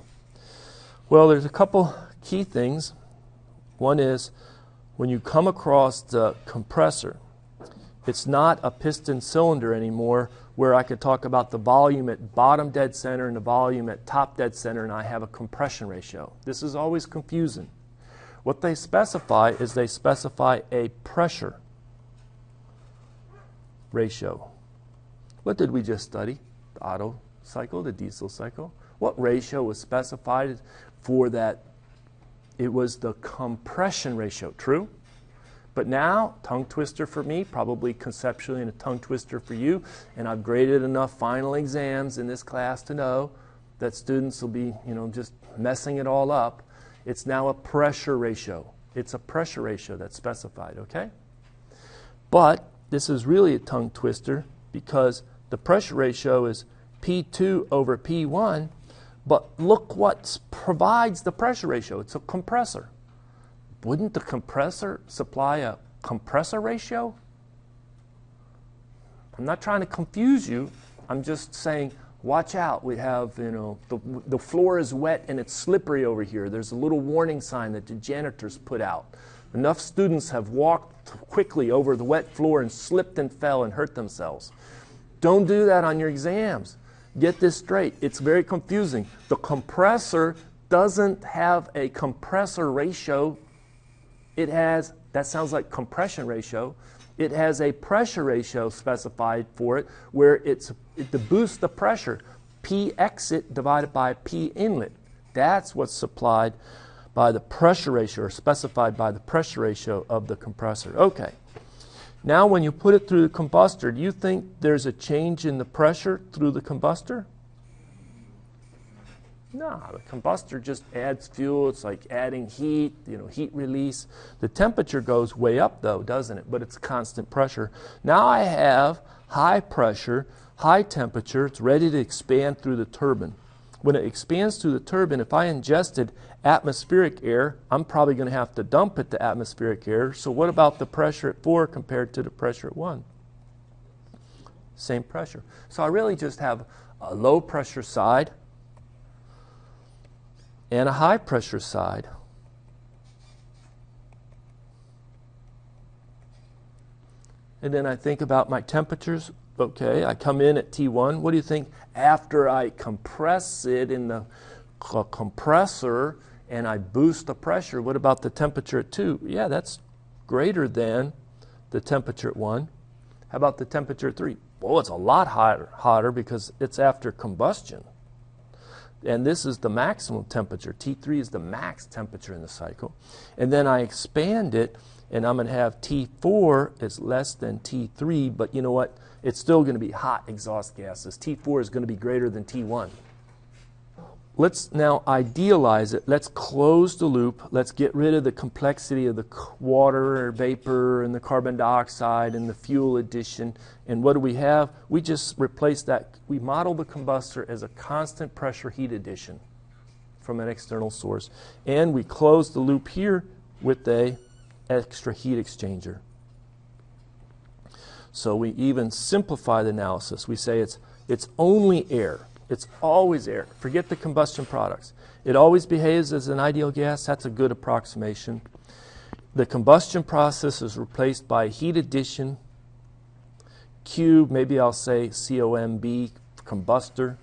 Well, there's a couple key things. One is, when you come across the compressor, it's not a piston cylinder anymore where I could talk about the volume at bottom dead center and the volume at top dead center, and I have a compression ratio. This is always confusing. What they specify is a pressure ratio. What did we just study? The Otto cycle, the diesel cycle. What ratio was specified for that? It was the compression ratio, true? But now, tongue twister for me, probably conceptually, and a tongue twister for you, and I've graded enough final exams in this class to know that students will be, just messing it all up. It's now a pressure ratio. It's a pressure ratio that's specified, okay? But this is really a tongue twister because the pressure ratio is P2 over P1, but look what provides the pressure ratio. It's a compressor. Wouldn't the compressor supply a compressor ratio? I'm not trying to confuse you. I'm just saying, watch out. We have, the floor is wet and it's slippery over here. There's a little warning sign that the janitors put out. Enough students have walked quickly over the wet floor and slipped and fell and hurt themselves. Don't do that on your exams. Get this straight. It's very confusing. The compressor doesn't have a compressor ratio. It has, that sounds like compression ratio. It has a pressure ratio specified for it where it's to boost the pressure. P exit divided by P inlet. That's what's supplied by the pressure ratio, or specified by the pressure ratio of the compressor. Okay. Now when you put it through the combustor, do you think there's a change in the pressure through the combustor? No, the combustor just adds fuel. It's like adding heat, heat release. The temperature goes way up though, doesn't it? But it's constant pressure. Now I have high pressure, high temperature. It's ready to expand through the turbine. When it expands through the turbine, if I ingested atmospheric air, I'm probably going to have to dump it to atmospheric air. So what about the pressure at 4 compared to the pressure at 1? Same pressure. So I really just have a low pressure side and a high pressure side. And then I think about my temperatures. Okay, I come in at T1. What do you think after I compress it in the compressor and I boost the pressure? What about the temperature at 2? Yeah, that's greater than the temperature at 1. How about the temperature at 3? Well, it's a lot hotter because it's after combustion. And this is the maximum temperature. T3 is the max temperature in the cycle. And then I expand it, and I'm going to have T4 is less than T3, but you know what? It's still going to be hot exhaust gases. T4 is going to be greater than T1. Let's now idealize it. Let's close the loop. Let's get rid of the complexity of the water or vapor and the carbon dioxide and the fuel addition. And what do we have? We just replace that. We model the combustor as a constant pressure heat addition from an external source. And we close the loop here with a extra heat exchanger. So we even simplify the analysis. We say it's only air. It's always air. Forget the combustion products. It always behaves as an ideal gas. That's a good approximation. The combustion process is replaced by heat addition. Q, maybe I'll say COMB, combustor.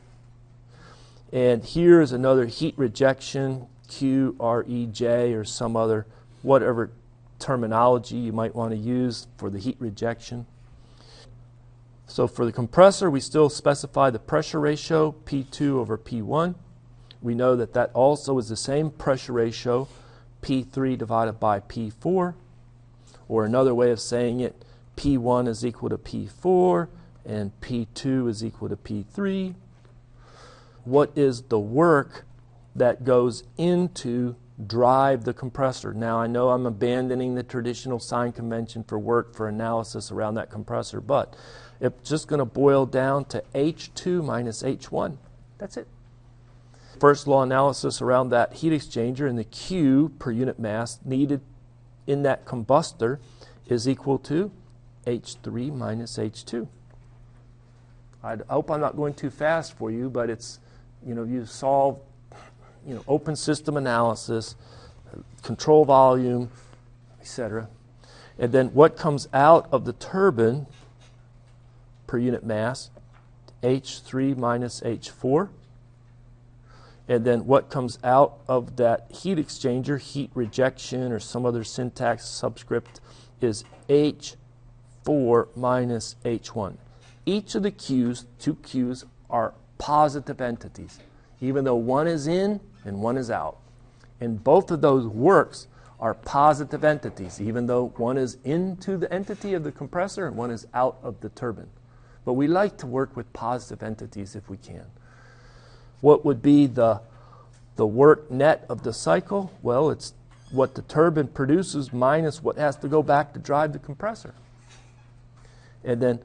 And here is another heat rejection, QREJ, or some other, whatever terminology you might want to use for the heat rejection. So for the compressor, we still specify the pressure ratio, P2 over P1. We know that that also is the same pressure ratio, P3 divided by P4. Or another way of saying it, P1 is equal to P4 and P2 is equal to P3. What is the work that goes into drive the compressor? Now I know I'm abandoning the traditional sign convention for work for analysis around that compressor, but it's just going to boil down to H2 minus H1. That's it. First law analysis around that heat exchanger, and the Q per unit mass needed in that combustor is equal to H3 minus H2. I hope I'm not going too fast for you, but it's, you solve, open system analysis, control volume, etc. And then what comes out of the turbine per unit mass, H3 minus H4. And then what comes out of that heat exchanger, heat rejection, or some other syntax subscript, is H4 minus H1. Each of the Q's, 2 Q's, are positive entities, even though one is in and one is out. And both of those works are positive entities, even though one is into the entity of the compressor and one is out of the turbine. But we like to work with positive entities if we can. What would be the work net of the cycle? Well, it's what the turbine produces minus what has to go back to drive the compressor. And then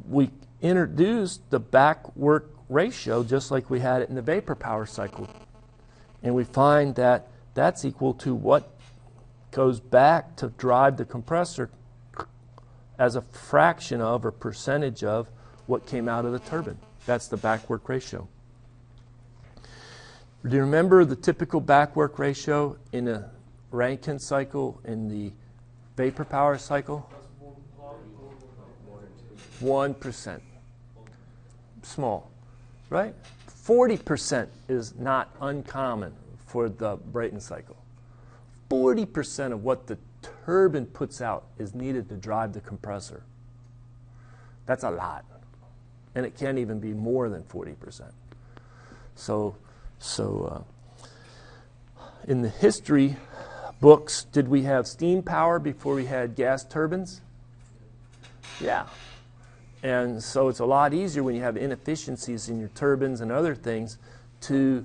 we introduce the back work ratio just like we had it in the vapor power cycle. And we find that that's equal to what goes back to drive the compressor as a fraction of or percentage of what came out of the turbine. That's the back work ratio. Do you remember the typical back work ratio in a Rankine cycle, in the vapor power cycle? 1%. Small, right? 40% is not uncommon for the Brayton cycle. 40% of what the turbine puts out is needed to drive the compressor. That's a lot. And it can't even be more than 40%. So in the history books, did we have steam power before we had gas turbines? Yeah. And so it's a lot easier when you have inefficiencies in your turbines and other things to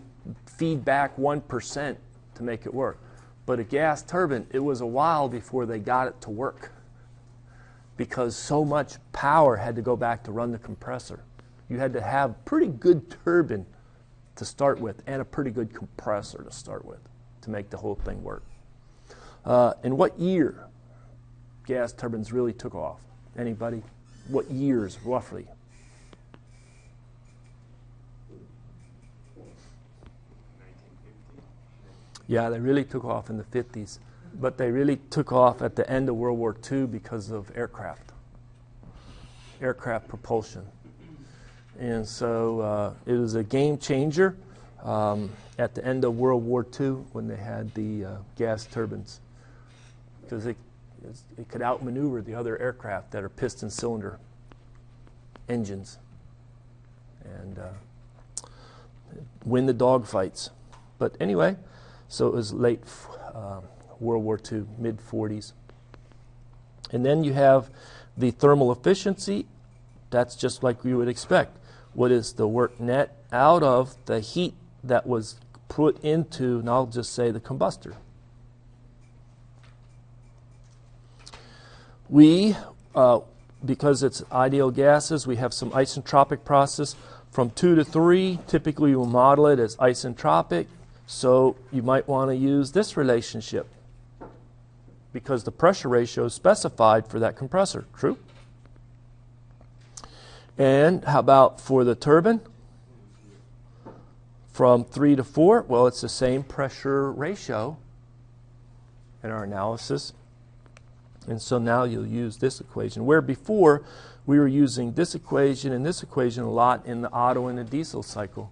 feed back 1% to make it work. But a gas turbine, it was a while before they got it to work because so much power had to go back to run the compressor. You had to have a pretty good turbine to start with and a pretty good compressor to start with to make the whole thing work. In what year gas turbines really took off? Anybody? What years, roughly? Yeah, they really took off in the 50s, but they really took off at the end of World War II because of aircraft propulsion. And so it was a game changer at the end of World War II when they had the gas turbines, because it could outmaneuver the other aircraft that are piston cylinder engines and win the dogfights. But anyway, so it was late World War II, mid-40s. And then you have the thermal efficiency. That's just like you would expect. What is the work net out of the heat that was put into, and I'll just say the combustor. We, because it's ideal gases, we have some isentropic process. From 2 to 3, typically we'll model it as isentropic. So you might want to use this relationship because the pressure ratio is specified for that compressor. True? And how about for the turbine? From 3 to 4, well, it's the same pressure ratio in our analysis. And so now you'll use this equation, where before we were using this equation and this equation a lot in the Otto and the diesel cycle.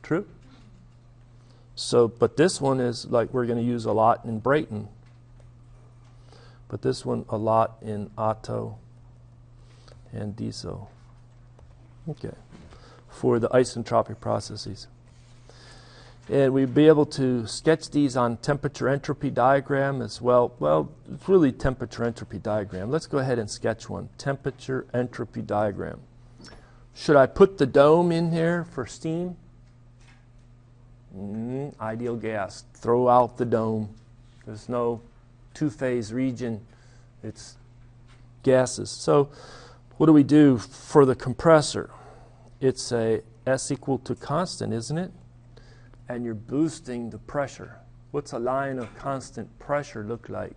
True? So, but this one is like we're going to use a lot in Brayton. But this one a lot in Otto and diesel. Okay. For the isentropic processes. And we'd be able to sketch these on temperature entropy diagram as well. Well, it's really temperature entropy diagram. Let's go ahead and sketch one. Temperature entropy diagram. Should I put the dome in here for steam? Ideal gas. Throw out the dome. There's no two-phase region. It's gases. So what do we do for the compressor? It's a S equal to constant, isn't it? And you're boosting the pressure. What's a line of constant pressure look like?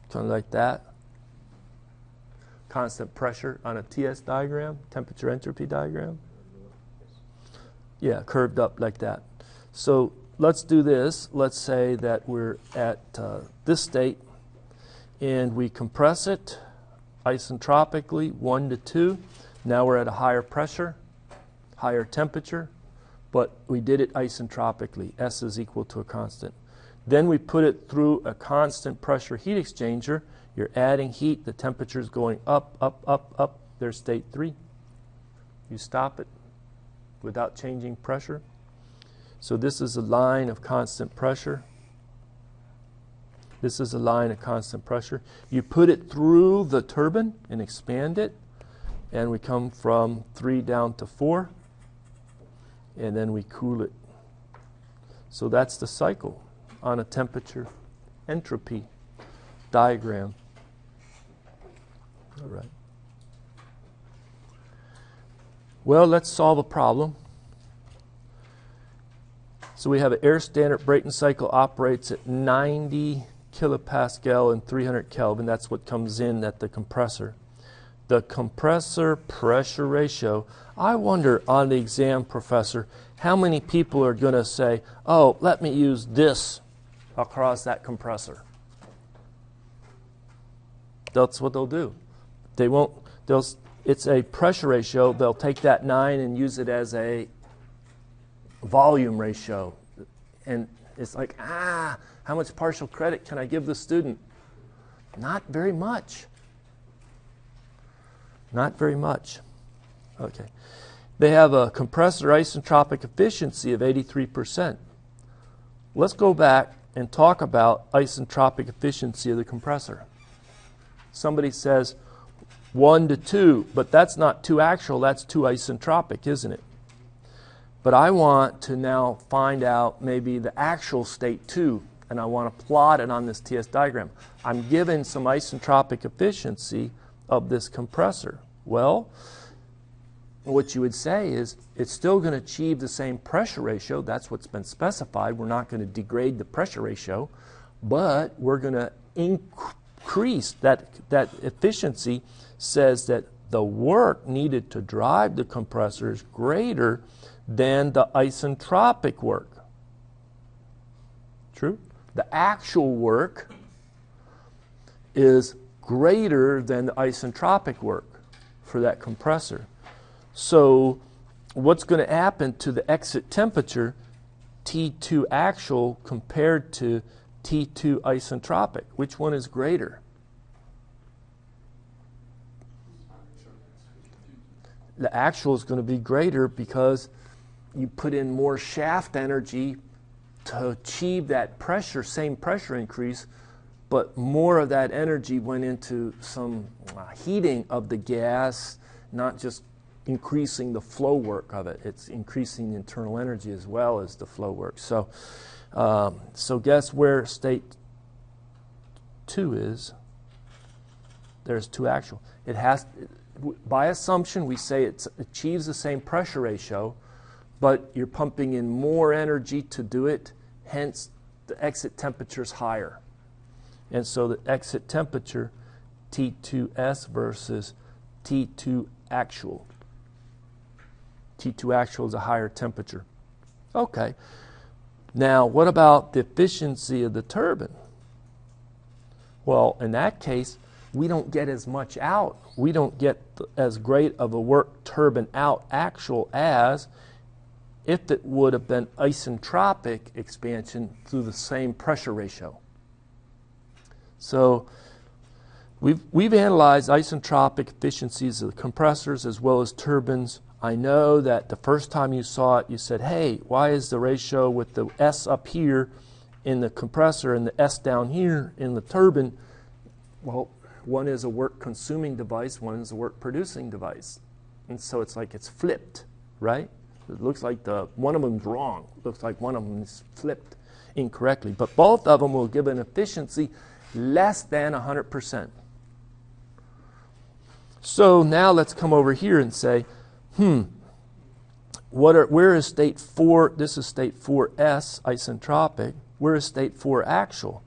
Something like that. Constant pressure on a TS diagram, temperature entropy diagram. Yeah, curved up like that. So let's do this. Let's say that we're at this state and we compress it isentropically 1 to 2. Now we're at a higher pressure, higher temperature, but we did it isentropically. S is equal to a constant. Then we put it through a constant pressure heat exchanger. You're adding heat. The temperature is going up, up, up, up. There's state 3. You stop it without changing pressure. So this is a line of constant pressure. This is a line of constant pressure. You put it through the turbine and expand it, and we come from 3 down to 4, and then we cool it. So that's the cycle on a temperature entropy diagram. All right. Well, let's solve a problem. So we have an air standard Brayton cycle operates at 90 kilopascal and 300 Kelvin. That's what comes in at the compressor. The compressor pressure ratio. I wonder on the exam, Professor, how many people are going to say, oh, let me use this across that compressor. That's what they'll do. They won't, it's a pressure ratio. They'll take that 9 and use it as a volume ratio. And it's like, how much partial credit can I give the student? Not very much. Not very much. Okay. They have a compressor isentropic efficiency of 83%. Let's go back and talk about isentropic efficiency of the compressor. Somebody says, 1 to 2, but that's not 2 actual, that's 2 isentropic, isn't it? But I want to now find out maybe the actual state 2, and I want to plot it on this TS diagram. I'm given some isentropic efficiency of this compressor. Well, what you would say is it's still going to achieve the same pressure ratio. That's what's been specified. We're not going to degrade the pressure ratio, but we're going to increase that efficiency. Says that the work needed to drive the compressor is greater than the isentropic work. True? The actual work is greater than the isentropic work for that compressor. So what's going to happen to the exit temperature, T2 actual compared to T2 isentropic? Which one is greater? The actual is going to be greater because you put in more shaft energy to achieve that pressure, same pressure increase, but more of that energy went into some heating of the gas, not just increasing the flow work of it. It's increasing the internal energy as well as the flow work. So, so guess where state 2 is? There's 2 actual. It has, by assumption, we say it achieves the same pressure ratio, but you're pumping in more energy to do it, hence the exit temperature is higher. And so the exit temperature, T2S versus T2 actual. T2 actual is a higher temperature. Okay. Now, what about the efficiency of the turbine? Well, in that case, we don't get as much out. We don't get as great of a work turbine out actual as if it would have been isentropic expansion through the same pressure ratio. So we've analyzed isentropic efficiencies of the compressors as well as turbines. I know that the first time you saw it, you said, hey, why is the ratio with the S up here in the compressor and the S down here in the turbine? Well, one is a work-consuming device, one is a work-producing device. And so it's like it's flipped, right? It looks like one of them's wrong. It looks like one of them is flipped incorrectly. But both of them will give an efficiency less than 100%. So now let's come over here and say, where is state 4? This is state 4S, isentropic. Where is state 4 actual?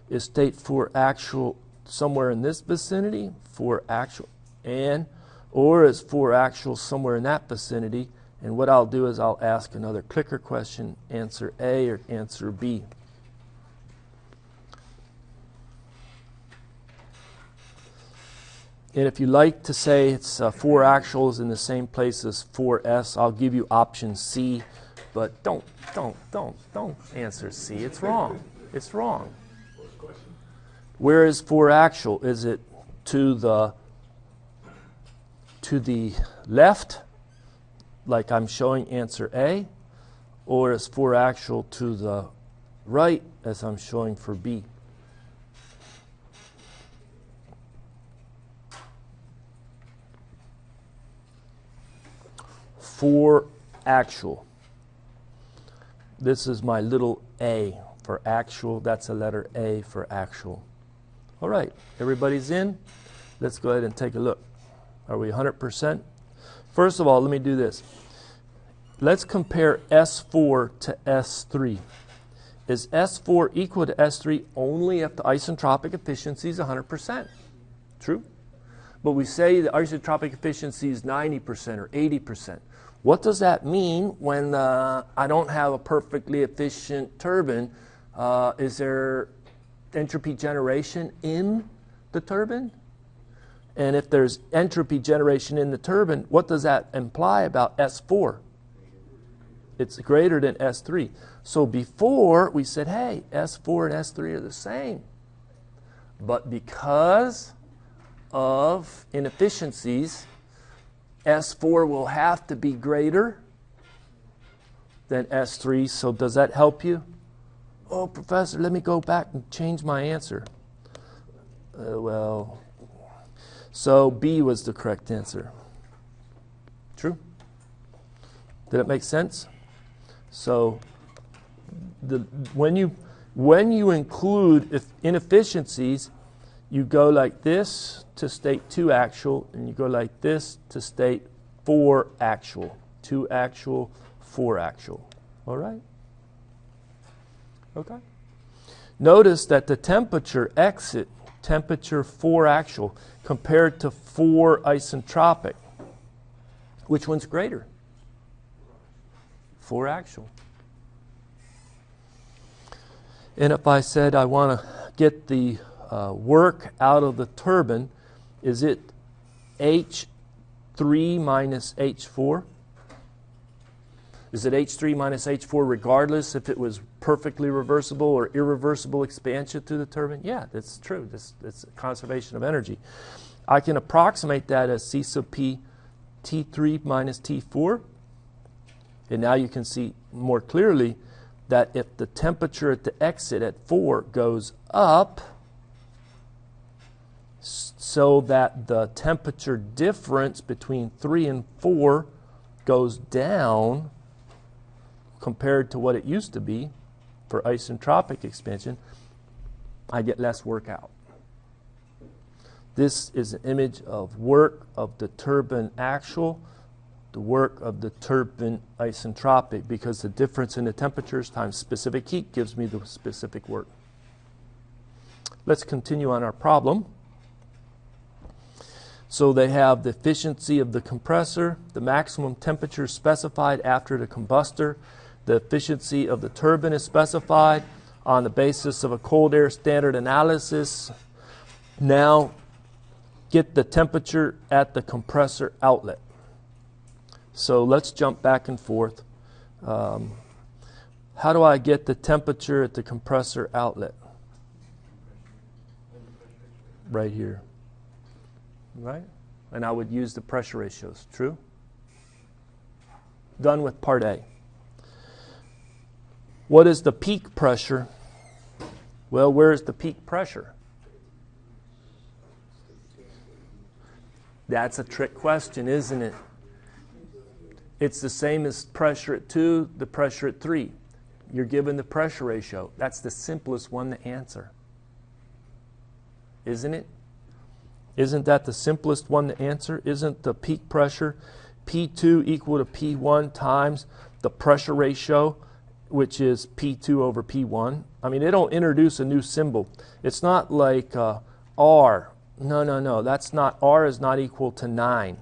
Is state 4 actual somewhere in this vicinity, 4 actual, or is 4 actual somewhere in that vicinity? And what I'll do is I'll ask another clicker question, answer A or answer B. And if you like to say it's 4 actuals in the same place as 4S, I'll give you option C, but don't answer C. It's wrong. It's wrong. Where is 4 actual? Is it to the left, like I'm showing answer A, or is 4 actual to the right, as I'm showing for B? For actual. This is my little A for actual. That's a letter A for actual. All right, everybody's in? Let's go ahead and take a look. Are we 100%? First of all, let me do this. Let's compare S4 to S3. Is S4 equal to S3 only if the isentropic efficiency is 100%? True? But we say the isentropic efficiency is 90% or 80%. What does that mean when I don't have a perfectly efficient turbine? Is there entropy generation in the turbine? And if there's entropy generation in the turbine, what does that imply about S4? It's greater than S3. So before we said, hey, S4 and S3 are the same. But because of inefficiencies, S4 will have to be greater than S3. So does that help you? Oh, Professor, let me go back and change my answer. Well, So B was the correct answer. True? Did it make sense? So when you include inefficiencies, you go like this to state 2 actual, and you go like this to state 4 actual. 2 actual, 4 actual. All right? Okay. Notice that the temperature exit, temperature 4 actual, compared to 4 isentropic. Which one's greater? 4 actual. And if I said I want to get the work out of the turbine, is it H3 minus H4? Is it H3 minus H4 regardless if it was perfectly reversible or irreversible expansion through the turbine? Yeah, that's true. It's conservation of energy. I can approximate that as C sub P T3 minus T4. And now you can see more clearly that if the temperature at the exit at 4 goes up, so that the temperature difference between 3 and 4 goes down compared to what it used to be for isentropic expansion, I get less work out. This is an image of work of the turbine actual, the work of the turbine isentropic, because the difference in the temperatures times specific heat gives me the specific work. Let's continue on our problem. So they have the efficiency of the compressor, the maximum temperature specified after the combustor, the efficiency of the turbine is specified on the basis of a cold air standard analysis. Now get the temperature at the compressor outlet. So let's jump back and forth. How do I get the temperature at the compressor outlet? Right here. Right? And I would use the pressure ratios. True? Done with part A. What is the peak pressure? Well, where is the peak pressure? That's a trick question, isn't it? It's the same as pressure at 2, the pressure at 3. You're given the pressure ratio. That's the simplest one to answer. Isn't it? Isn't that the simplest one to answer? Isn't the peak pressure P2 equal to P1 times the pressure ratio, which is P2 over P1? I mean, they don't introduce a new symbol. It's not like R. No. That's not, R is not equal to 9.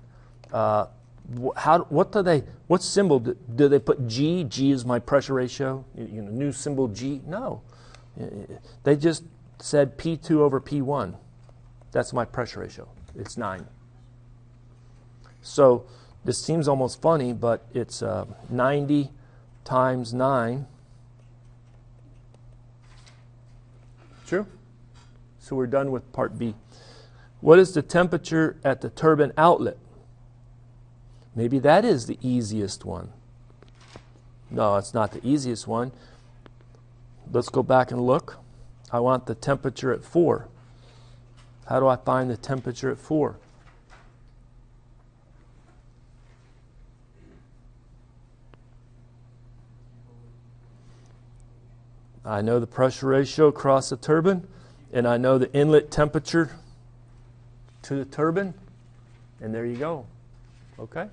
What symbol do they put? G? G is my pressure ratio. New symbol G? No. They just said P2 over P1. That's my pressure ratio. It's 9. So this seems almost funny, but it's 90 times 9. True? So we're done with part B. What is the temperature at the turbine outlet? Maybe that is the easiest one. No, it's not the easiest one. Let's go back and look. I want the temperature at 4. How do I find the temperature at 4? I know the pressure ratio across the turbine, and I know the inlet temperature to the turbine, and there you go. Okay?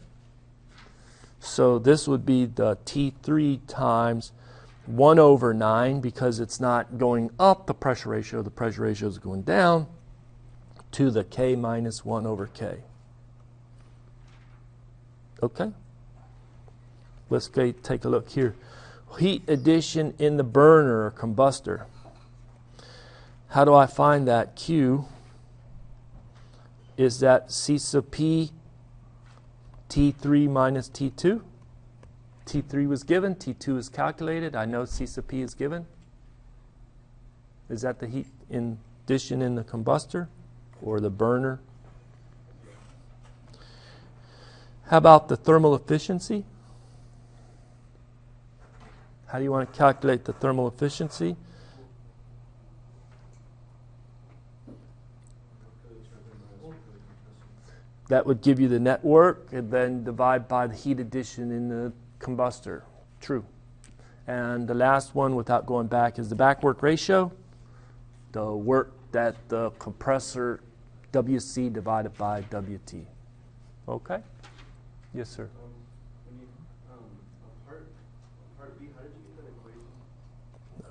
So this would be the T3 times 1 over 9, because it's not going up the pressure ratio is going down, to the K minus 1 over K. Okay? Let's take a look here. Heat addition in the burner or combustor. How do I find that? Q. Is that C sub P T3 minus T2? T3 was given, T2 is calculated. I know C sub P is given. Is that the heat addition in the combustor or the burner? How about the thermal efficiency? How do you want to calculate the thermal efficiency? That would give you the net work, and then divide by the heat addition in the combustor. True. And the last one, without going back, is the back work ratio. The work that the compressor, WC divided by WT. Okay? Yes, sir. When you, part B, how did you get that equation?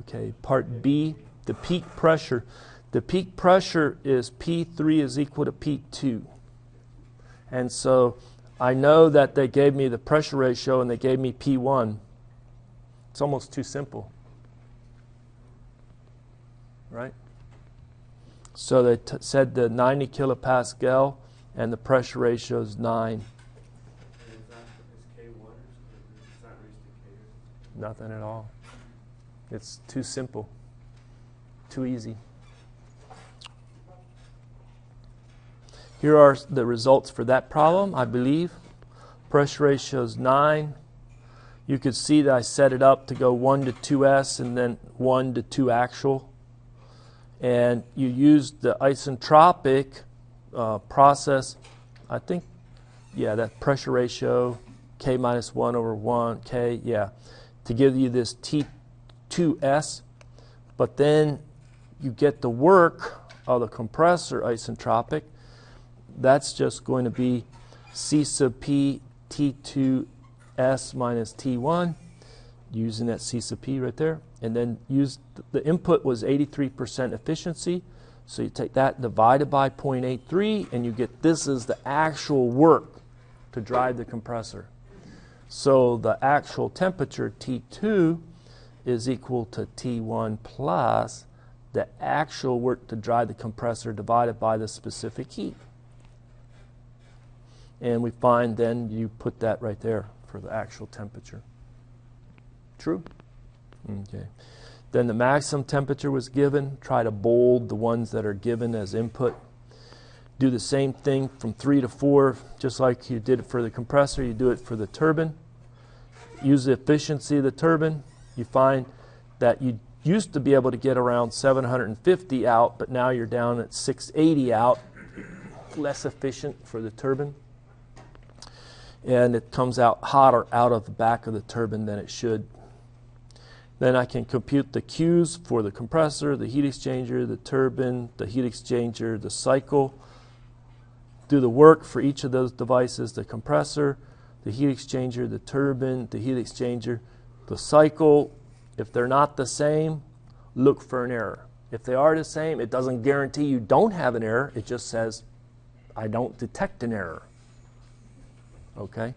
Okay, part B, the peak pressure. The peak pressure is P3 is equal to P2. And so I know that they gave me the pressure ratio and they gave me P1. It's almost too simple. Right? So they said the 90 kilopascal and the pressure ratio is 9. And is K1 or is that raised to K? Nothing at all. It's too simple. Too easy. Here are the results for that problem, I believe. Pressure ratio is 9. You could see that I set it up to go 1 to 2S and then 1 to 2 actual. And you used the isentropic process, I think, yeah, that pressure ratio, K minus 1 over 1, K, yeah, to give you this T2S. But then you get the work of the compressor isentropic. That's just going to be C sub P T2S minus T1, using that C sub P right there. And then use the input was 83% efficiency. So you take that divided by 0.83 and you get this is the actual work to drive the compressor. So the actual temperature T2 is equal to T1 plus the actual work to drive the compressor divided by the specific heat. And we find then you put that right there for the actual temperature. True? Okay. Then the maximum temperature was given. Try to bold the ones that are given as input. Do the same thing from 3 to 4, just like you did it for the compressor, you do it for the turbine. Use the efficiency of the turbine. You find that you used to be able to get around 750 out, but now you're down at 680 out. Less efficient for the turbine. And it comes out hotter out of the back of the turbine than it should. Then I can compute the Qs for the compressor, the heat exchanger, the turbine, the heat exchanger, the cycle. Do the work for each of those devices, the compressor, the heat exchanger, the turbine, the heat exchanger, the cycle. If they're not the same, look for an error. If they are the same, it doesn't guarantee you don't have an error. It just says, I don't detect an error. Okay?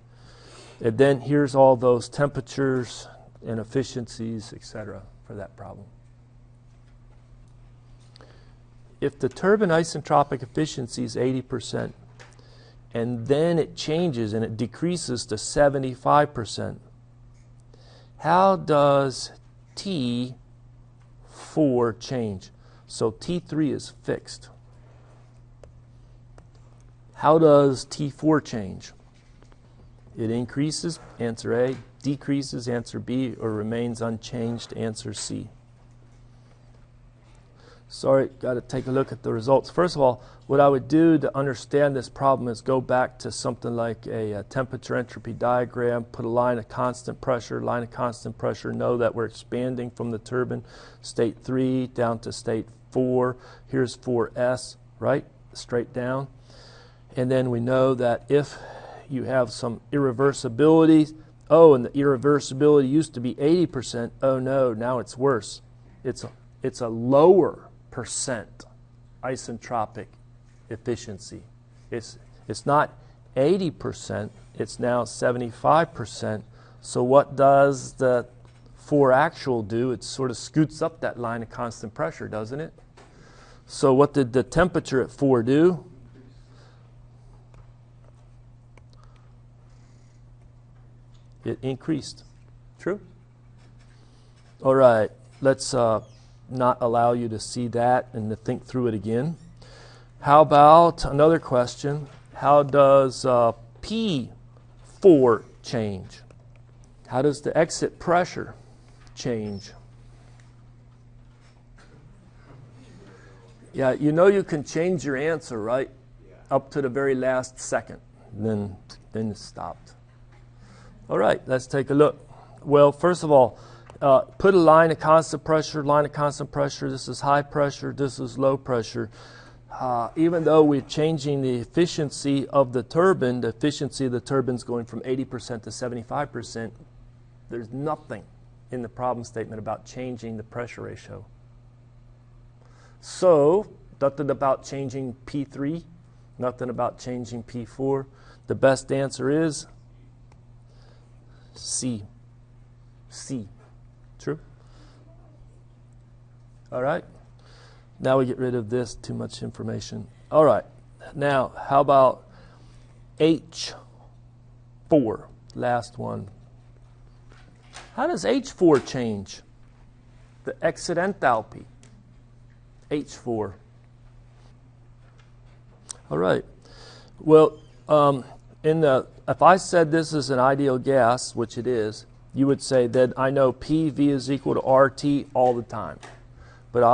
And then here's all those temperatures and efficiencies, etc., for that problem. If the turbine isentropic efficiency is 80%, and then it changes and it decreases to 75%, how does T4 change? So T3 is fixed. How does T4 change? It increases, answer A, decreases, answer B, or remains unchanged, answer C. Sorry, got to take a look at the results. First of all, what I would do to understand this problem is go back to something like a temperature entropy diagram, put a line of constant pressure, know that we're expanding from the turbine, state 3 down to state 4. Here's 4S, right? Straight down. And then we know that if you have some irreversibility, oh, and the irreversibility used to be 80%, oh no, now it's worse. It's a lower percent isentropic efficiency. It's not 80%, it's now 75%. So what does the 4 actual do? It sort of scoots up that line of constant pressure, doesn't it? So what did the temperature at 4 do? It increased. True? All right, let's not allow you to see that and to think through it again. How about another question? How does P4 change? How does the exit pressure change? Yeah, you know you can change your answer, right? up to the very last second. Then it stopped. All right, let's take a look. Well, first of all, put a line of constant pressure, This is high pressure, this is low pressure. Even though we're changing the efficiency of the turbine, the efficiency of the turbine is going from 80% to 75%, there's nothing in the problem statement about changing the pressure ratio. So, nothing about changing P3, nothing about changing P4. The best answer is C. C. True? All right. Now we get rid of this, too much information. All right. Now, how about H4? Last one. How does H4 change? The exit enthalpy. H4. All right. Well, if I said this is an ideal gas, which it is, you would say that I know PV is equal to RT all the time. But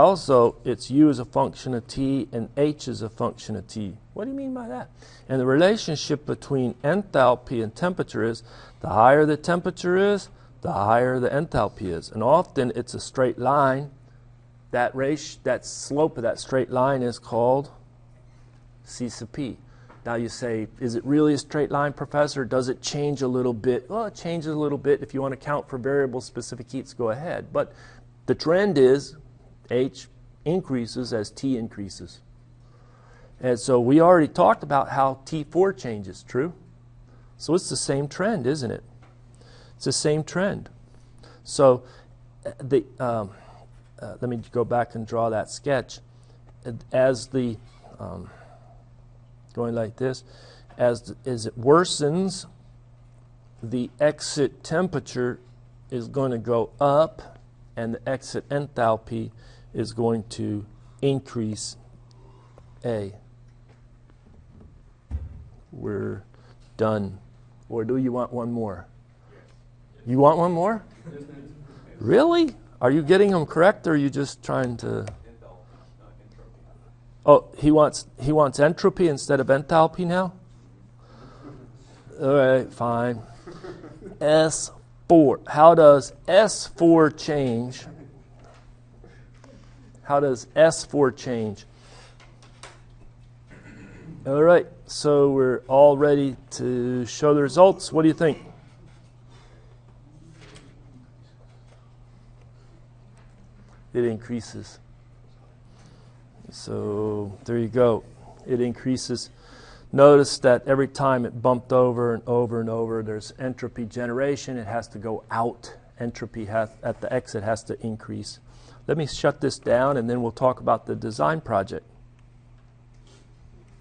it's U as a function of T and H as a function of T. What do you mean by that? And the relationship between enthalpy and temperature is the higher the temperature is, the higher the enthalpy is. And often it's a straight line. That slope of that straight line is called C sub P. Now you say, is it really a straight line, Professor? Does it change a little bit? Well, it changes a little bit. If you want to count for variable specific heats, go ahead. But the trend is H increases as T increases. And so we already talked about how T4 changes, true? So it's the same trend, isn't it? It's the same trend. So let me go back and draw that sketch. As the going like this, as it worsens, the exit temperature is going to go up, and the exit enthalpy is going to increase A. We're done. Or do you want one more? You want one more? Really? Are you getting them correct, or are you just trying to... Oh, he wants entropy instead of enthalpy now? All right, fine. S4. How does S4 change? How does S4 change? All right, so we're all ready to show the results. What do you think? It increases. So there you go. It increases. Notice that every time it bumped over and over and over, there's entropy generation. It has to go out. Entropy at the exit has to increase. Let me shut this down, and then we'll talk about the design project.